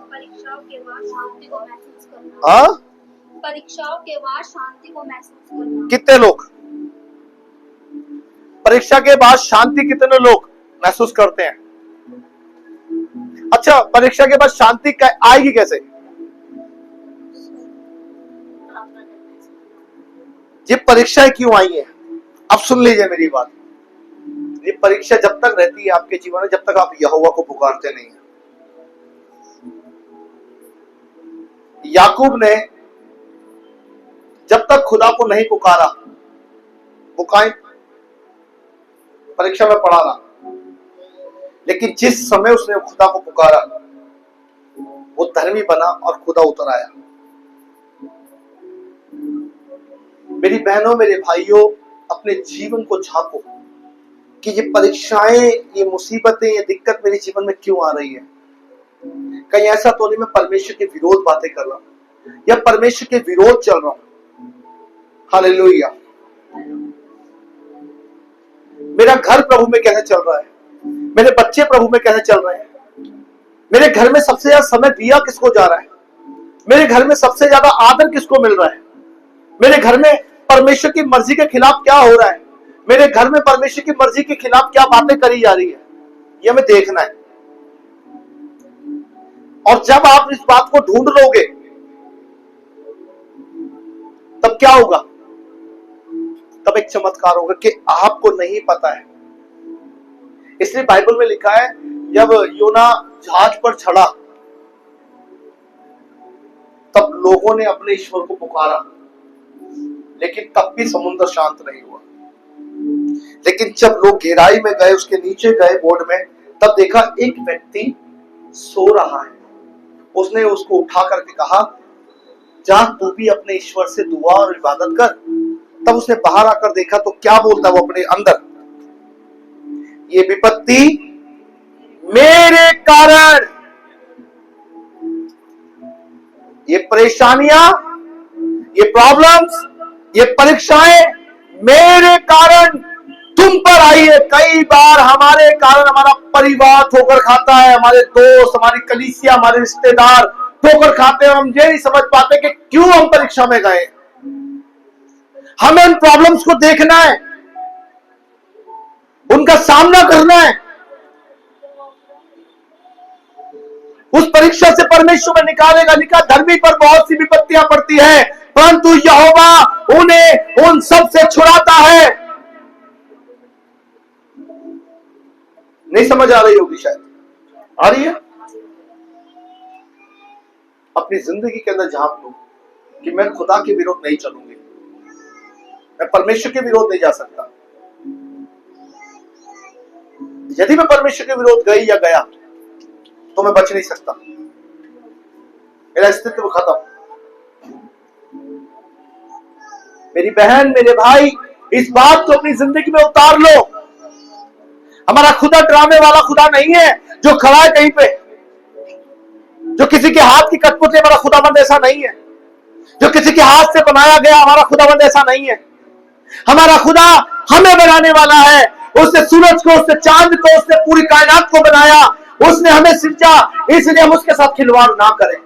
परीक्षाओं के बाद शांति को महसूस करना। हाँ, परीक्षाओं के बाद शांति को महसूस करना। कितने लोग परीक्षा के बाद शांति, कितने लोग महसूस करते हैं? अच्छा, परीक्षा के बाद शांति आएगी कैसे? ये परीक्षाएं क्यों आई है? अब सुन लीजिए मेरी बात। ये परीक्षा जब तक रहती है आपके जीवन में, जब तक आप यहोवा को पुकारते नहीं हैं। याकूब ने जब तक खुदा को नहीं पुकारा, वो काहे परीक्षा में पड़ा रहा। लेकिन जिस समय उसने खुदा को पुकारा, वो धर्मी बना और खुदा उतर आया। मेरी बहनों, मेरे भाइयों, अपने जीवन को झांको कि ये परीक्षाएं, ये मुसीबतें, ये दिक्कत मेरे जीवन में क्यों आ रही है। कहीं ऐसा तो नहीं मैं परमेश्वर के विरोध बातें कर रहा हूं या परमेश्वर के विरोध चल रहा हूं। हालेलुया। मेरा घर प्रभु में कैसे चल रहा है, मेरे बच्चे प्रभु में कैसे चल रहे हैं, मेरे घर में सबसे ज्यादा समय दिया किसको जा रहा है, मेरे घर में सबसे ज्यादा आदर किसको मिल रहा है, मेरे घर में परमेश्वर की मर्जी के खिलाफ क्या हो रहा है, मेरे घर में परमेश्वर की मर्जी के खिलाफ क्या बातें करी जा रही है, ये हमें देखना है। और जब आप इस बात को ढूंढ लोगे तब क्या होगा, तब एक चमत्कार होगा कि आपको नहीं पता है। इसलिए बाइबल में लिखा है जब योना जहाज पर चढ़ा तब लोगों ने अपने ईश्वर को पुकारा, लेकिन तब भी समुद्र शांत नहीं हुआ। लेकिन जब लोग गहराई में गए, उसके नीचे गए बोट में, तब देखा एक व्यक्ति सो रहा है। उसने उसको उठा करके कहा, जा तू भी अपने ईश्वर से दुआ और इबादत कर। तब उसने बाहर आकर देखा तो क्या बोलता है वो अपने अंदर, ये विपत्ति मेरे कारण, ये परेशानियां, ये प्रॉब्लम्स, ये परीक्षाएं मेरे कारण तुम पर आई है। कई बार हमारे कारण हमारा परिवार ठोकर खाता है, हमारे दोस्त, हमारी कलीसिया, हमारे रिश्तेदार ठोकर खाते हैं। हम ये नहीं समझ पाते कि क्यों हम परीक्षा में गए। हमें उन प्रॉब्लम्स को देखना है, उनका सामना करना है। उस परीक्षा से परमेश्वर में निकालेगा। लिखा धर्मी पर बहुत सी विपत्तियां पड़ती है, परंतु यहोवा उन्हें उन सब से छुड़ाता है। नहीं समझ आ रही होगी, शायद आ रही है। अपनी जिंदगी के अंदर झांक लो कि मैं खुदा के विरोध नहीं चलूंगी, मैं परमेश्वर के विरोध नहीं जा सकता। यदि मैं परमेश्वर के विरोध गई या गया तो मैं बच नहीं सकता, मेरा अस्तित्व खत्म। मेरी बहन, मेरे भाई, इस बात को अपनी जिंदगी में उतार लो। हमारा खुदा ड्रामे वाला खुदा नहीं है जो खड़ा है कहीं पे, जो किसी के हाथ की कठपुतली। हमारा खुदाबंद ऐसा नहीं है जो किसी के हाथ से बनाया गया। हमारा खुदाबंद ऐसा नहीं है। हमारा खुदा हमें बनाने वाला है। उसने सूरज को, उसने चांद को, उसने पूरी कायनात को बनाया, उसने हमें सिंचा। इसलिए हम उसके साथ खिलवाड़ ना करें,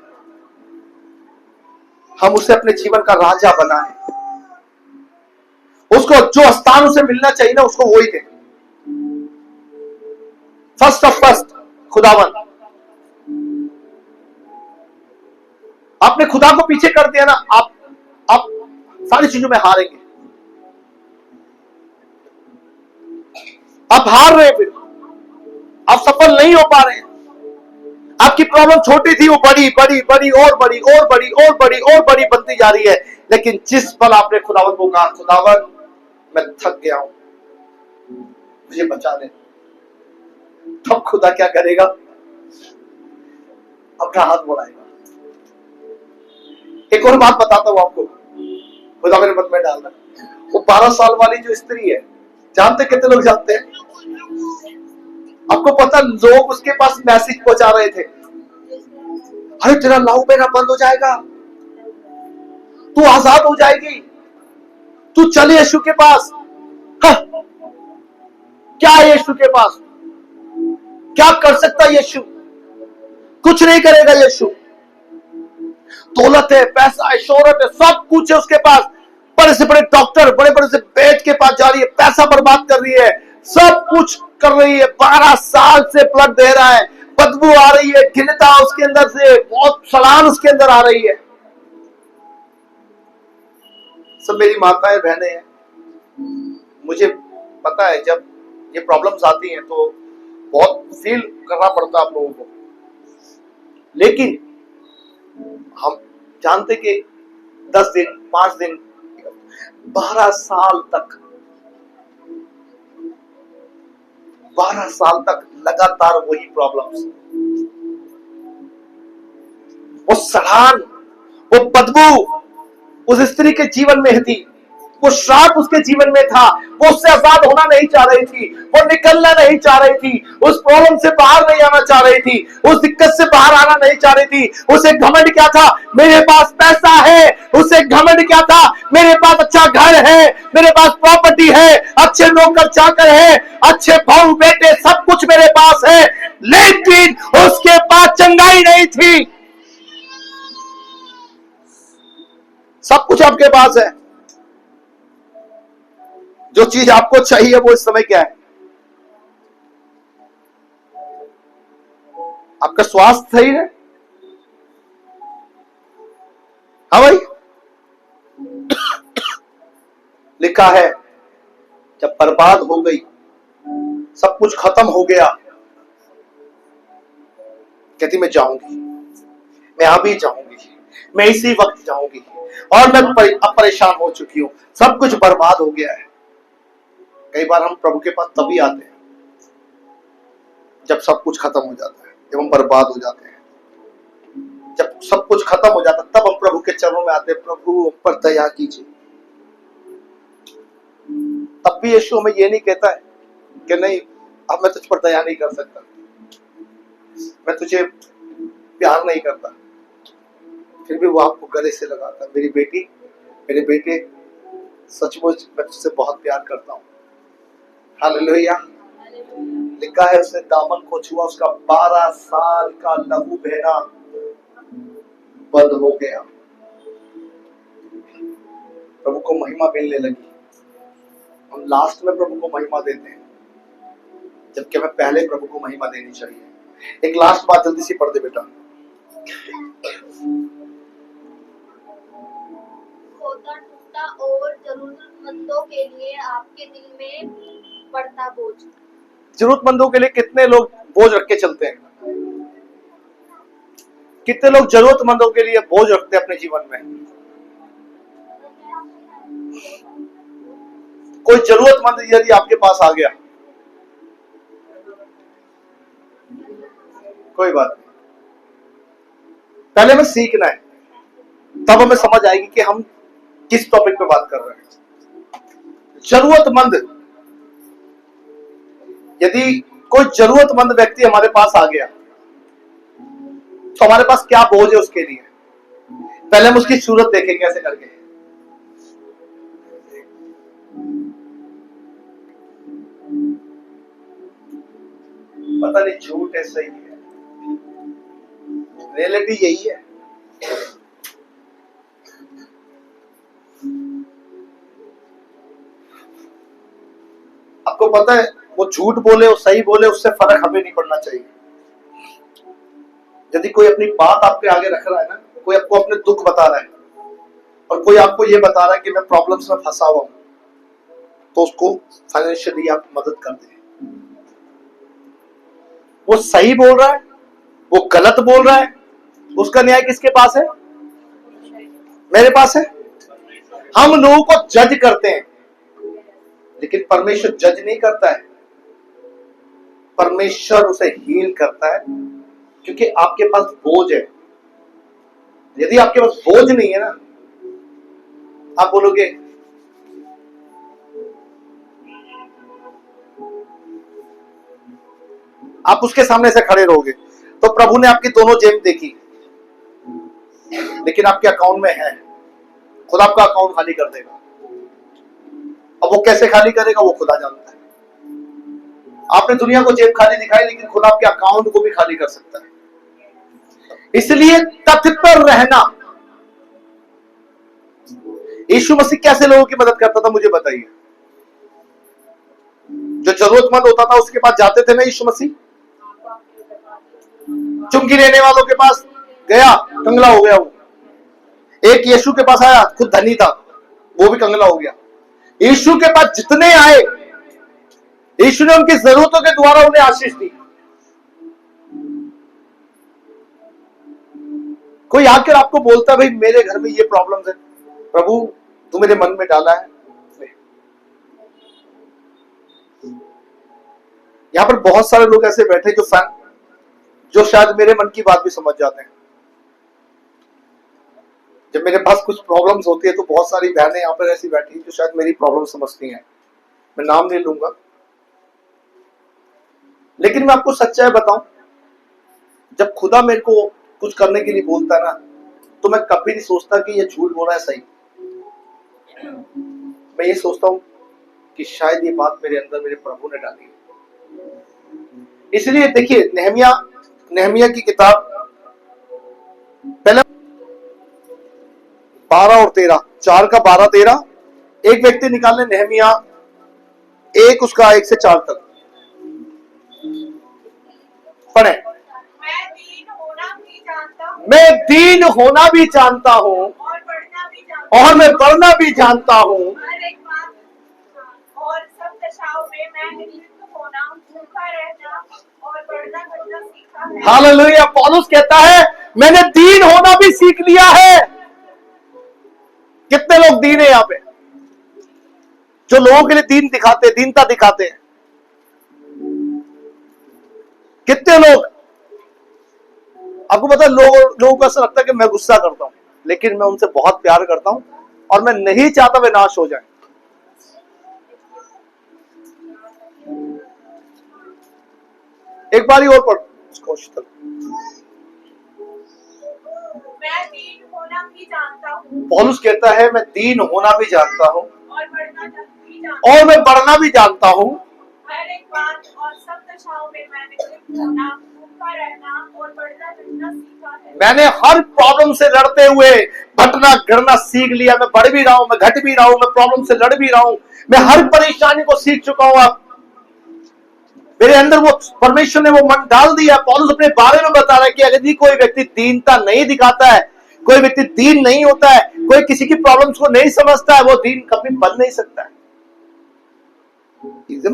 हम उसे अपने जीवन का राजा बनाएं। उसको जो स्थान उसे मिलना चाहिए ना, उसको वही दे। फर्स्ट ऑफ फर्स्ट खुदावन। आपने खुदा को पीछे कर दिया ना, आप सारी चीजों में हारेंगे। आप हार रहे हैं, फिर आप सफल नहीं हो पा रहे हैं। आपकी प्रॉब्लम छोटी थी, वो बड़ी बड़ी बड़ी और बड़ी और बड़ी और बड़ी और बड़ी बनती जा रही है। लेकिन जिस पल आपने खुदावन को कहा, खुदावन मैं थक गया हूं, मुझे बचा ले, तब खुदा क्या करेगा, अपना हाथ बढ़ाएगा। एक और बात बताता हूं आपको, खुदा मेरे मन में डालना। वो 12 साल वाली जो स्त्री है, जानते कितने लोग जानते हैं? आपको पता, लोग उसके पास मैसेज पहुंचा रहे थे, अरे तेरा लहू बहना बंद हो जाएगा, तू आजाद हो जाएगी, तू चल यीशु के पास। हाँ, क्या है यीशु के पास? क्या कर सकता है यीशु? कुछ नहीं करेगा यीशु। दौलत है, पैसा है, शोहरत है, सब कुछ है उसके पास। बड़े से बड़े डॉक्टर, बड़े बड़े से वैद्य के पास जा रही है, पैसा बर्बाद कर रही है, सब कुछ कर रही है। 12 साल से ब्लड दे रहा है, बदबू आ रही है, घिनता उसके अंदर से, बहुत सलान उसके अंदर आ रही है। सब मेरी माताएं, बहनें हैं, मुझे पता है जब ये प्रॉब्लम्स आती हैं तो बहुत फील करना पड़ता है आप लोगों को। लेकिन हम जानते कि 10 दिन, 5 दिन, 12 साल तक, 12 साल तक लगातार वही प्रॉब्लम्स, वो सड़ान, वो बदबू उस स्त्री के जीवन में थी। वो श्राप उसके जीवन में था, वो उससे आजाद होना नहीं चाह रही थी, वो निकलना नहीं चाह रही थी, उस प्रॉब्लम से बाहर नहीं आना चाह रही थी, उस दिक्कत से बाहर आना नहीं चाह रही थी। उसे घमंड क्या था? मेरे पास पैसा है। उसे घमंड क्या था? मेरे पास अच्छा घर है, मेरे पास प्रॉपर्टी है, अच्छे नौकर चाकर है, अच्छे बहू बेटे, सब कुछ मेरे पास है। लेकिन उसके पास चंगाई नहीं थी। सब कुछ आपके पास है, जो चीज आपको चाहिए वो इस समय क्या है? आपका स्वास्थ्य सही है। हाँ भाई, लिखा है जब बर्बाद हो गई, सब कुछ खत्म हो गया, कहती मैं जाऊंगी, मैं अभी जाऊंगी, मैं इसी वक्त जाऊंगी, और मैं अब परेशान हो चुकी हूं, सब कुछ बर्बाद हो गया है। कई बार हम प्रभु के पास तभी आते हैं जब सब कुछ खत्म हो जाता है, जब हम बर्बाद हो जाते हैं, जब सब कुछ खत्म हो जाता है, तब हम प्रभु के चरणों में आते हैं, प्रभु हम पर दया कीजिए। तब भी यीशु हमें ये नहीं कहता है कि नहीं अब मैं तुझ पर दया नहीं कर सकता, मैं तुझे प्यार नहीं करता, फिर भी वो आपको गले से लगाता है, मेरी बेटी, मेरे बेटे, सचमुच मैं तुझसे बहुत प्यार करता हूँ। हालेलुया। लिखा है उसने दामन को छुआ, उसका 12 साल का लहू बहना बंद हो गया। प्रभु को महिमा मिलने लगी। हम लास्ट में प्रभु को महिमा देते हैं, जबकि हमें पहले प्रभु को महिमा देनी चाहिए। एक लास्ट बात जल्दी सी पढ़ दे बेटा। होता टूटा और जरूरतमंदों के लिए आपके दिल में पड़ता बोझ। जरूरतमंदों के लिए कितने लोग बोझ रख के चलते हैं? कितने लोग जरूरतमंदों के लिए बोझ रखते हैं अपने जीवन में? कोई जरूरतमंद यदि आपके पास आ गया, कोई बात नहीं, पहले हमें सीखना है, तब हमें समझ आएगी कि हम किस टॉपिक पे बात कर रहे हैं। जरूरतमंद, यदि कोई जरूरतमंद व्यक्ति हमारे पास आ गया तो हमारे पास क्या बोझ है उसके लिए? पहले हम उसकी सूरत देखेंगे ऐसे करके। पता नहीं झूठ है सही है, रियलिटी यही है। आपको पता है वो झूठ बोले और सही बोले उससे फर्क हमें नहीं पड़ना चाहिए। यदि कोई अपनी बात आपके आगे रख रहा है ना, कोई आपको अपने दुख बता रहा है और कोई आपको ये बता रहा है कि मैं प्रॉब्लम्स में फंसा हुआ हूं, तो उसको फाइनेंशियली आप मदद कर दें। वो सही बोल रहा है, वो गलत बोल रहा है, उसका न्याय किसके पास है? मेरे पास है। हम लोगों को जज करते हैं, लेकिन परमेश्वर जज नहीं करता है, परमेश्वर उसे हील करता है, क्योंकि आपके पास बोझ है। यदि आपके पास बोझ नहीं है ना, आप बोलोगे आप उसके सामने से खड़े रहोगे, तो प्रभु ने आपकी दोनों जेब देखी, लेकिन आपके अकाउंट में है, खुद आपका अकाउंट खाली कर देगा। अब वो कैसे खाली करेगा वो खुदा जानता है। आपने दुनिया को जेब खाली दिखाई, लेकिन खुदा आपके अकाउंट को भी खाली कर सकता है। इसलिए तत्पर रहना। यीशु मसीह कैसे लोगों की मदद करता था मुझे बताइए? जो जरूरतमंद होता था उसके पास जाते थे ना यीशु मसीह। चुंगी लेने वालों के पास गया, कंगला हो गया वो। एक यीशु के पास आया, खुद धनी था, वो भी कंगला हो गया। यीशु के पास जितने आए, यीशु ने उनकी जरूरतों के द्वारा उन्हें आशीष दी। कोई आकर आपको बोलता है भाई मेरे घर में ये प्रॉब्लम्स है, प्रभु तू मेरे मन में डाला है। यहां पर बहुत सारे लोग ऐसे बैठे जो शायद मेरे मन की बात भी समझ जाते हैं। जब मेरे पास कुछ प्रॉब्लम्स होती है तो बहुत सारी बहनें यहाँ पर ऐसी बैठी जो शायद मेरी प्रॉब्लम समझती हैं, मैं नाम नहीं लूंगा, लेकिन मैं आपको सच्चाई बताऊं, जब खुदा मेरे को कुछ करने के लिए बोलता है ना, तो मैं कभी नहीं सोचता कि ये झूठ बोल रहा है सही। मैं ये सोचता हूं कि शायद ये बात मेरे अंदर मेरे प्रभु ने डाली है। इसलिए देखिए नेहमिया की किताब पहले 12 और 13, 4 का 12 13, एक व्यक्ति निकालने नेहमिया 1 उसका 1 से 4 तक पढ़े। मैं दीन होना भी जानता हूँ और मैं बढ़ना भी जानता हूँ। और सब दशाओं में मैं नियुक्त होना, भूखा रहना और बढ़ना घटना सीखा है। हालेलुया। पौलुस कहता है मैंने दीन होना भी सीख लिया है। कितने लोग दीन है यहाँ पे, जो लोगों के लिए दीनता दिखाते हैं? कितने लोग? आपको पता है लोगों को ऐसा लगता है कि मैं गुस्सा करता हूं, लेकिन मैं उनसे बहुत प्यार करता हूं और मैं नहीं चाहता वे नाश हो जाएं। एक बारी और पढ़ उसको। मैं दीन होना भी जानता हूँ। पौलुस कहता है मैं दीन होना भी जानता हूँ और मैं बढ़ना भी जानता हूँ। हर एक बात और सब दशाओं में मैंने नियुक्त होना, भूखा रहना और बढ़ना घटना सीखा है। मैंने हर प्रॉब्लम से लड़ते हुए घटना गिरना सीख लिया। मैं बढ़ भी रहा हूं, मैं घट भी रहा हूं, मैं प्रॉब्लम से लड़ भी रहा हूं, मैं हर परेशानी को सीख चुका हूं। अब मेरे अंदर वो परमेश्वर ने वो मन डाल दिया। पौलुस अपने बारे में बता रहा है कि अगर कोई व्यक्ति दीनता नहीं दिखाता है, कोई व्यक्ति दीन नहीं होता है, कोई किसी की प्रॉब्लम्स को नहीं समझता है, वो दीन कभी बन नहीं सकता है।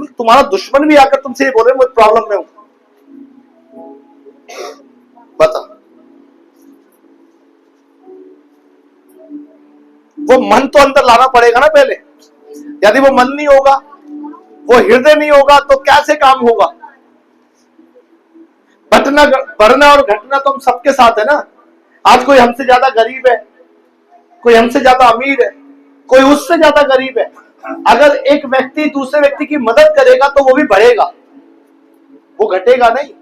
तुम्हारा दुश्मन भी आकर तुमसे ये बोले मैं प्रॉब्लम में हूं, बता, वो मन तो अंदर लाना पड़ेगा ना पहले। यदि वो मन नहीं होगा, वो हृदय नहीं होगा, तो कैसे काम होगा? बढ़ना और घटना तो हम सबके साथ है ना। आज कोई हमसे ज्यादा गरीब है, कोई हमसे ज्यादा अमीर है, कोई उससे ज्यादा गरीब है। अगर एक व्यक्ति दूसरे व्यक्ति की मदद करेगा तो वो भी बढ़ेगा, वो घटेगा नहीं।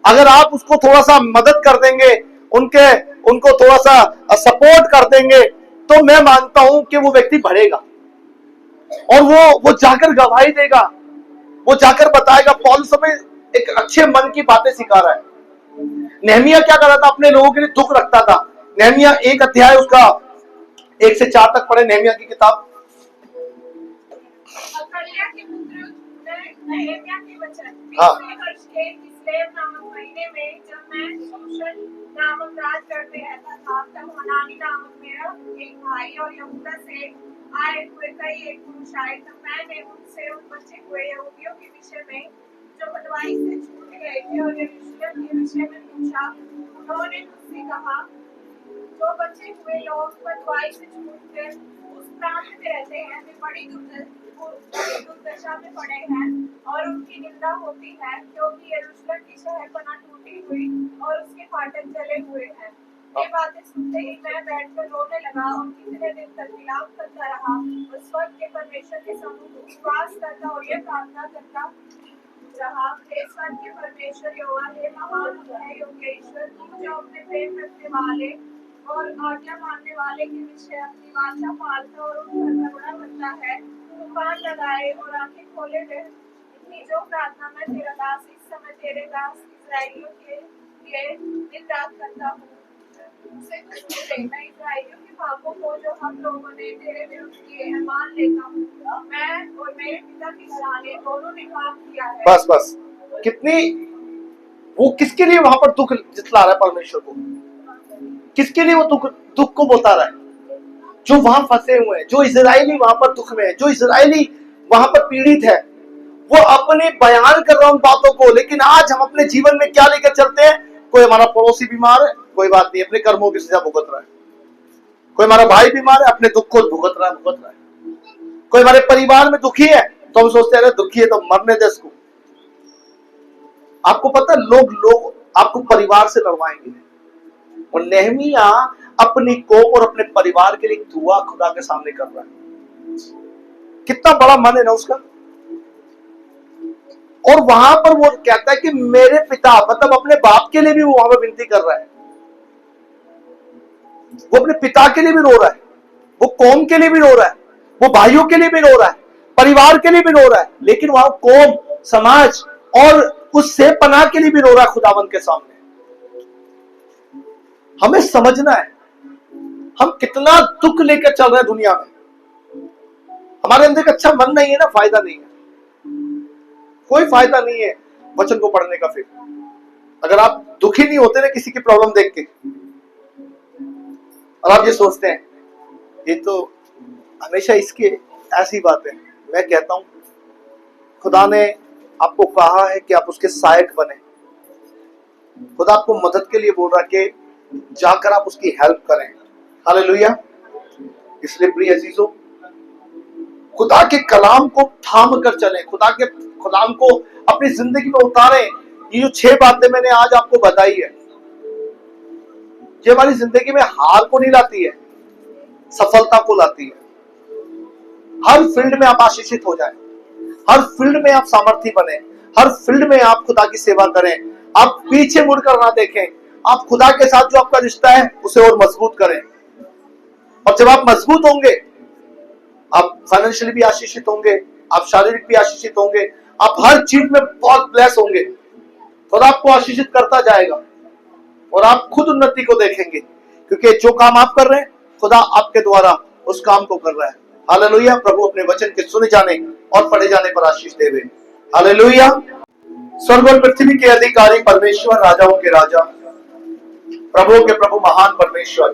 अगर आप उसको थोड़ा सा मदद कर देंगे, उनको थोड़ा सा सपोर्ट कर देंगे, तो मैं मानता हूं कि वो व्यक्ति बढ़ेगा और वो जाकर गवाही देगा, वो जाकर बताएगा। पौलुस हमें एक अच्छे मन की बातें सिखा रहा है। नेहमिया क्या कर रहा था? अपने लोगों के लिए दुख रखता था। नेहमिया 1 अध्याय उसका 1 से 4 तक पढ़े, नेहमिया की किताब। हाँ। नामक महीने में जब मैं शूशन नामक राज करते रहता था, तब हनानी नामक मेरा एक भाई और यहूदा से आए हुए कई एक पुरुष आए। तब मैंने उनसे उन बचे हुए यहूदियों के विषय में जो बंधुआई से छूट गए थे और यरूशलेम के विषय में पूछा। उन्होंने मुझसे कहा, जो बचे हुए लोग बंधुआई से छूटकर उस प्रांत में रहते हैं, वे बड़ी दुर्दशा में पड़े हैं और उनकी निंदा होती है, क्योंकि यरूशलेम की शहरपनाह टूटी हुई और उसके फाटक जले हुए हैं। ये बातें सुनते ही मैं बैठकर रोने लगा और कितने दिन तक विलाप करता रहा और स्वर्ग के परमेश्वर के सम्मुख उपवास करता और ये प्रार्थना करता रहा, हे स्वर्ग के परमेश्वर यहोवा, हे महान है योगेश्वर, तू जो अपने प्रेम रखने वाले और आज्ञा मानने वाले के विषय अपनी वाचा पालता और उन पर करुणा करता है, तू कान लगाए और आंखें खोले रह। इतनी जो प्रार्थना मैं तेरा दास इस समय तेरे दास इस्राएलियों के लिए दिन रात करता हूँ, उसे कुछ मिले। मैं इस्राएलियों के पापों को जो हम लोगों ने तेरे विरुद्ध किए हैं मान लेता हूँ। मैं और मेरे पिता के घराने दोनों ने पाप किया है। बस कितनी, वो किसके लिए वहां पर दुख जितला रहा है परमेश्वर को? किसके लिए वो दुख को बता रहा है? जो वहां फंसे हुए हैं, जो इजराइली वहां पर दुख में है, जो इजराइली वहां पर पीड़ित है। वो अपने बयान कर रहा हूं बातों को, लेकिन आज हम अपने जीवन में क्या लेकर चलते हैं? कोई हमारा पड़ोसी बीमार है, कोई बात नहीं, अपने कर्मों की सजा भुगत रहा है। कोई हमारा भाई बीमार है, अपने दुख को भुगत रहा है। कोई हमारे परिवार में दुखी है तो हम सोचते हैं दुखी है तो मरने दे इसको। आपको पता है लोग आपको परिवार से लड़वाएंगे। और नेहमिया अपनी कौम और अपने परिवार के लिए दुआ खुदा के सामने कर रहा है। कितना बड़ा मन है ना उसका। और वहां पर वो कहता है कि मेरे पिता, मतलब अपने बाप के लिए भी वो वहां पर विनती कर रहा है। वो अपने पिता के लिए भी रो रहा है, वो कौम के लिए भी रो रहा है, वो भाइयों के लिए भी रो रहा है, परिवार के लिए भी रो रहा है, लेकिन वहां कौम, समाज और उससे पनाह के लिए भी रो रहा है खुदावंद के सामने। हमें समझना है हम कितना दुख लेकर चल रहे हैं दुनिया में। हमारे अंदर एक अच्छा मन नहीं है ना, फायदा नहीं है, कोई फायदा नहीं है वचन को पढ़ने का। फिर अगर आप दुखी नहीं होते ना किसी की प्रॉब्लम देख के, और आप ये सोचते हैं ये तो हमेशा इसके ऐसी बात है, मैं कहता हूं खुदा ने आपको कहा है कि आप उसके सहायक बने। खुदा आपको मदद के लिए बोल रहा है कि जाकर आप उसकी हेल्प करें। हालेलुया। इसलिए प्रिय अजीजों, खुदा के कलाम को थाम कर चलें, खुदा के कलाम को अपनी जिंदगी में उतारें। ये जो 6 बातें मैंने आज आपको बताई है, ये हमारी जिंदगी में हार को नहीं लाती है, सफलता को लाती है। हर फील्ड में आप आशीषित हो जाएं, हर फील्ड में आप सामर्थी बने, हर फील्ड में आप खुदा की सेवा करें। आप पीछे मुड़कर ना देखें, आप खुदा के साथ जो आपका रिश्ता है उसे और मजबूत करें। और जब आप मजबूत होंगे, आप फाइनेंशियली भी आशीषित होंगे, आप शारीरिक भी आशीषित होंगे, आप हर चीज में बहुत ब्लेस होंगे। खुदा आपको आशीषित करता जाएगा और आप खुद उन्नति को देखेंगे, क्योंकि जो काम आप कर रहे हैं खुदा आपके द्वारा उस काम को कर रहा है। हालेलुया। प्रभु अपने वचन के सुने जाने और पढ़े जाने पर आशीष देवे। हालेलुया। स्वर्ग और पृथ्वी के अधिकारी परमेश्वर, राजाओं के राजा, प्रभुओं के प्रभु, महान परमेश्वर,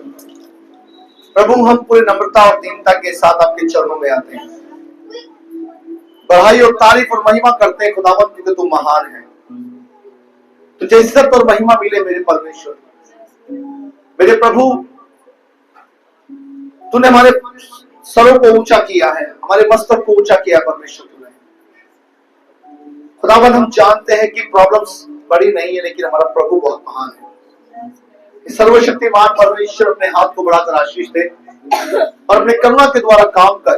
प्रभु हम पूरी नम्रता और दीनता के साथ आपके चरणों में आते हैं, बढ़ाई और तारीफ और महिमा करते हैं खुदावंद, क्योंकि तू महान है। तुझे इज्जत और महिमा मिले मेरे परमेश्वर। मेरे प्रभु, तूने हमारे सरों को ऊंचा किया है, हमारे मस्तक को ऊंचा किया परमेश्वर तूने। खुदावंद हम जानते हैं कि प्रॉब्लम्स बड़ी नहीं है, लेकिन हमारा प्रभु बहुत महान है। सर्वशक्तिमान परमेश्वर अपने हाथ को बढ़ाकर आशीष दे और अपने करुणा के द्वारा काम कर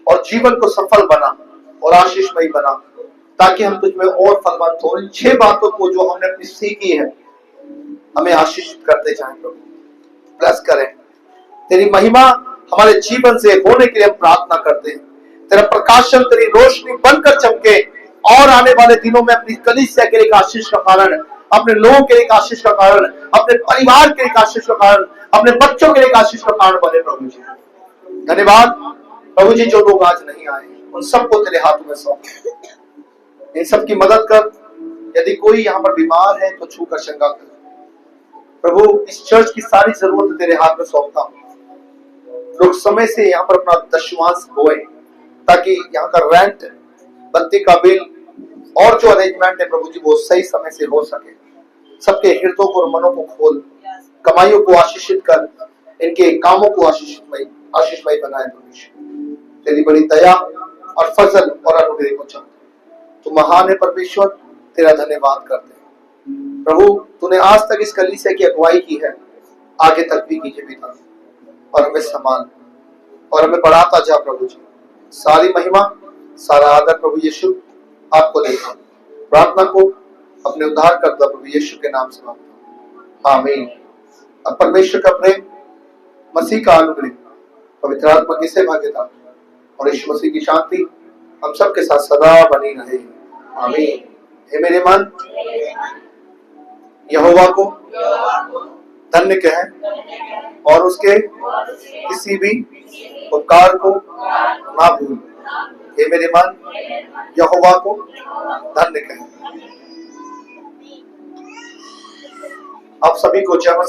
और जीवन को सफल बना और आशीषमयी बना, ताकि हम तुझ में और फलवंत हो। इन 6 बातों को जो हमने अपनी सीखी है हमें आशीषित करते जाएं प्रभु, ब्लेस करें। तेरी महिमा हमारे जीवन से होने के लिए हम प्रार्थना करते हैं। तेरा प्रकाशन, तेरी रोशनी बनकर चमके और आने वाले दिनों में अपनी कलीसिया के लिए एक आशीष का कारण, अपने लोगों के लिए एक आशीष का कारण, अपने परिवार के लिए एक आशीष का कारण, अपने बच्चों के लिए एक आशीष का कारण बने प्रभु जी। धन्यवाद प्रभु जी। जो लोग आज नहीं आए उन सबको तेरे हाथों में सौंप, इन सबकी मदद कर। यदि कोई यहाँ पर बीमार है तो छूकर शंका कर प्रभु। इस चर्च की सारी जरूरत तेरे हाथ में सौंपता हूँ। लोग समय से यहाँ पर अपना दशमांश बोए, ताकि यहाँ का रेंट, बत्ती का बिल और जो अरेंजमेंट है प्रभु जी वो सही समय से हो सके। सबके हृदयों को और मनों को खोल, कमाइयों को आशीषित कर, इनके कामों को आशीषमय बनाए परमेश्वर। तेरी बड़ी दया और फजल और अनुग्रह को चाहते। तू महान है परमेश्वर, तेरा धन्यवाद करते हैं प्रभु। तूने आज तक इस कलीसिया की अगुवाई की है, आगे तक भी कीजिए पिता, और हमें संभाल और हमें बढ़ाता जा प्रभु जी। सारी महिमा, सारा आदर प्रभु यीशु आपको देता। प्रार्थना को अपने उद्धार करता प्रभु यीशु के नाम से मांगता, आमीन। अब परमेश्वर का प्रेम, मसीह का अनुग्रह, पवित्र आत्मा की सेवागिता और यीशु मसीह की शांति हम सबके साथ सदा बनी रहे। आमीन। हे मेरे मन, यहोवा को धन्य कहें और उसके किसी भी उपकार को ना भूल। हे मेरे मन, यहोवा को धन्य कहें। आप सभी को जय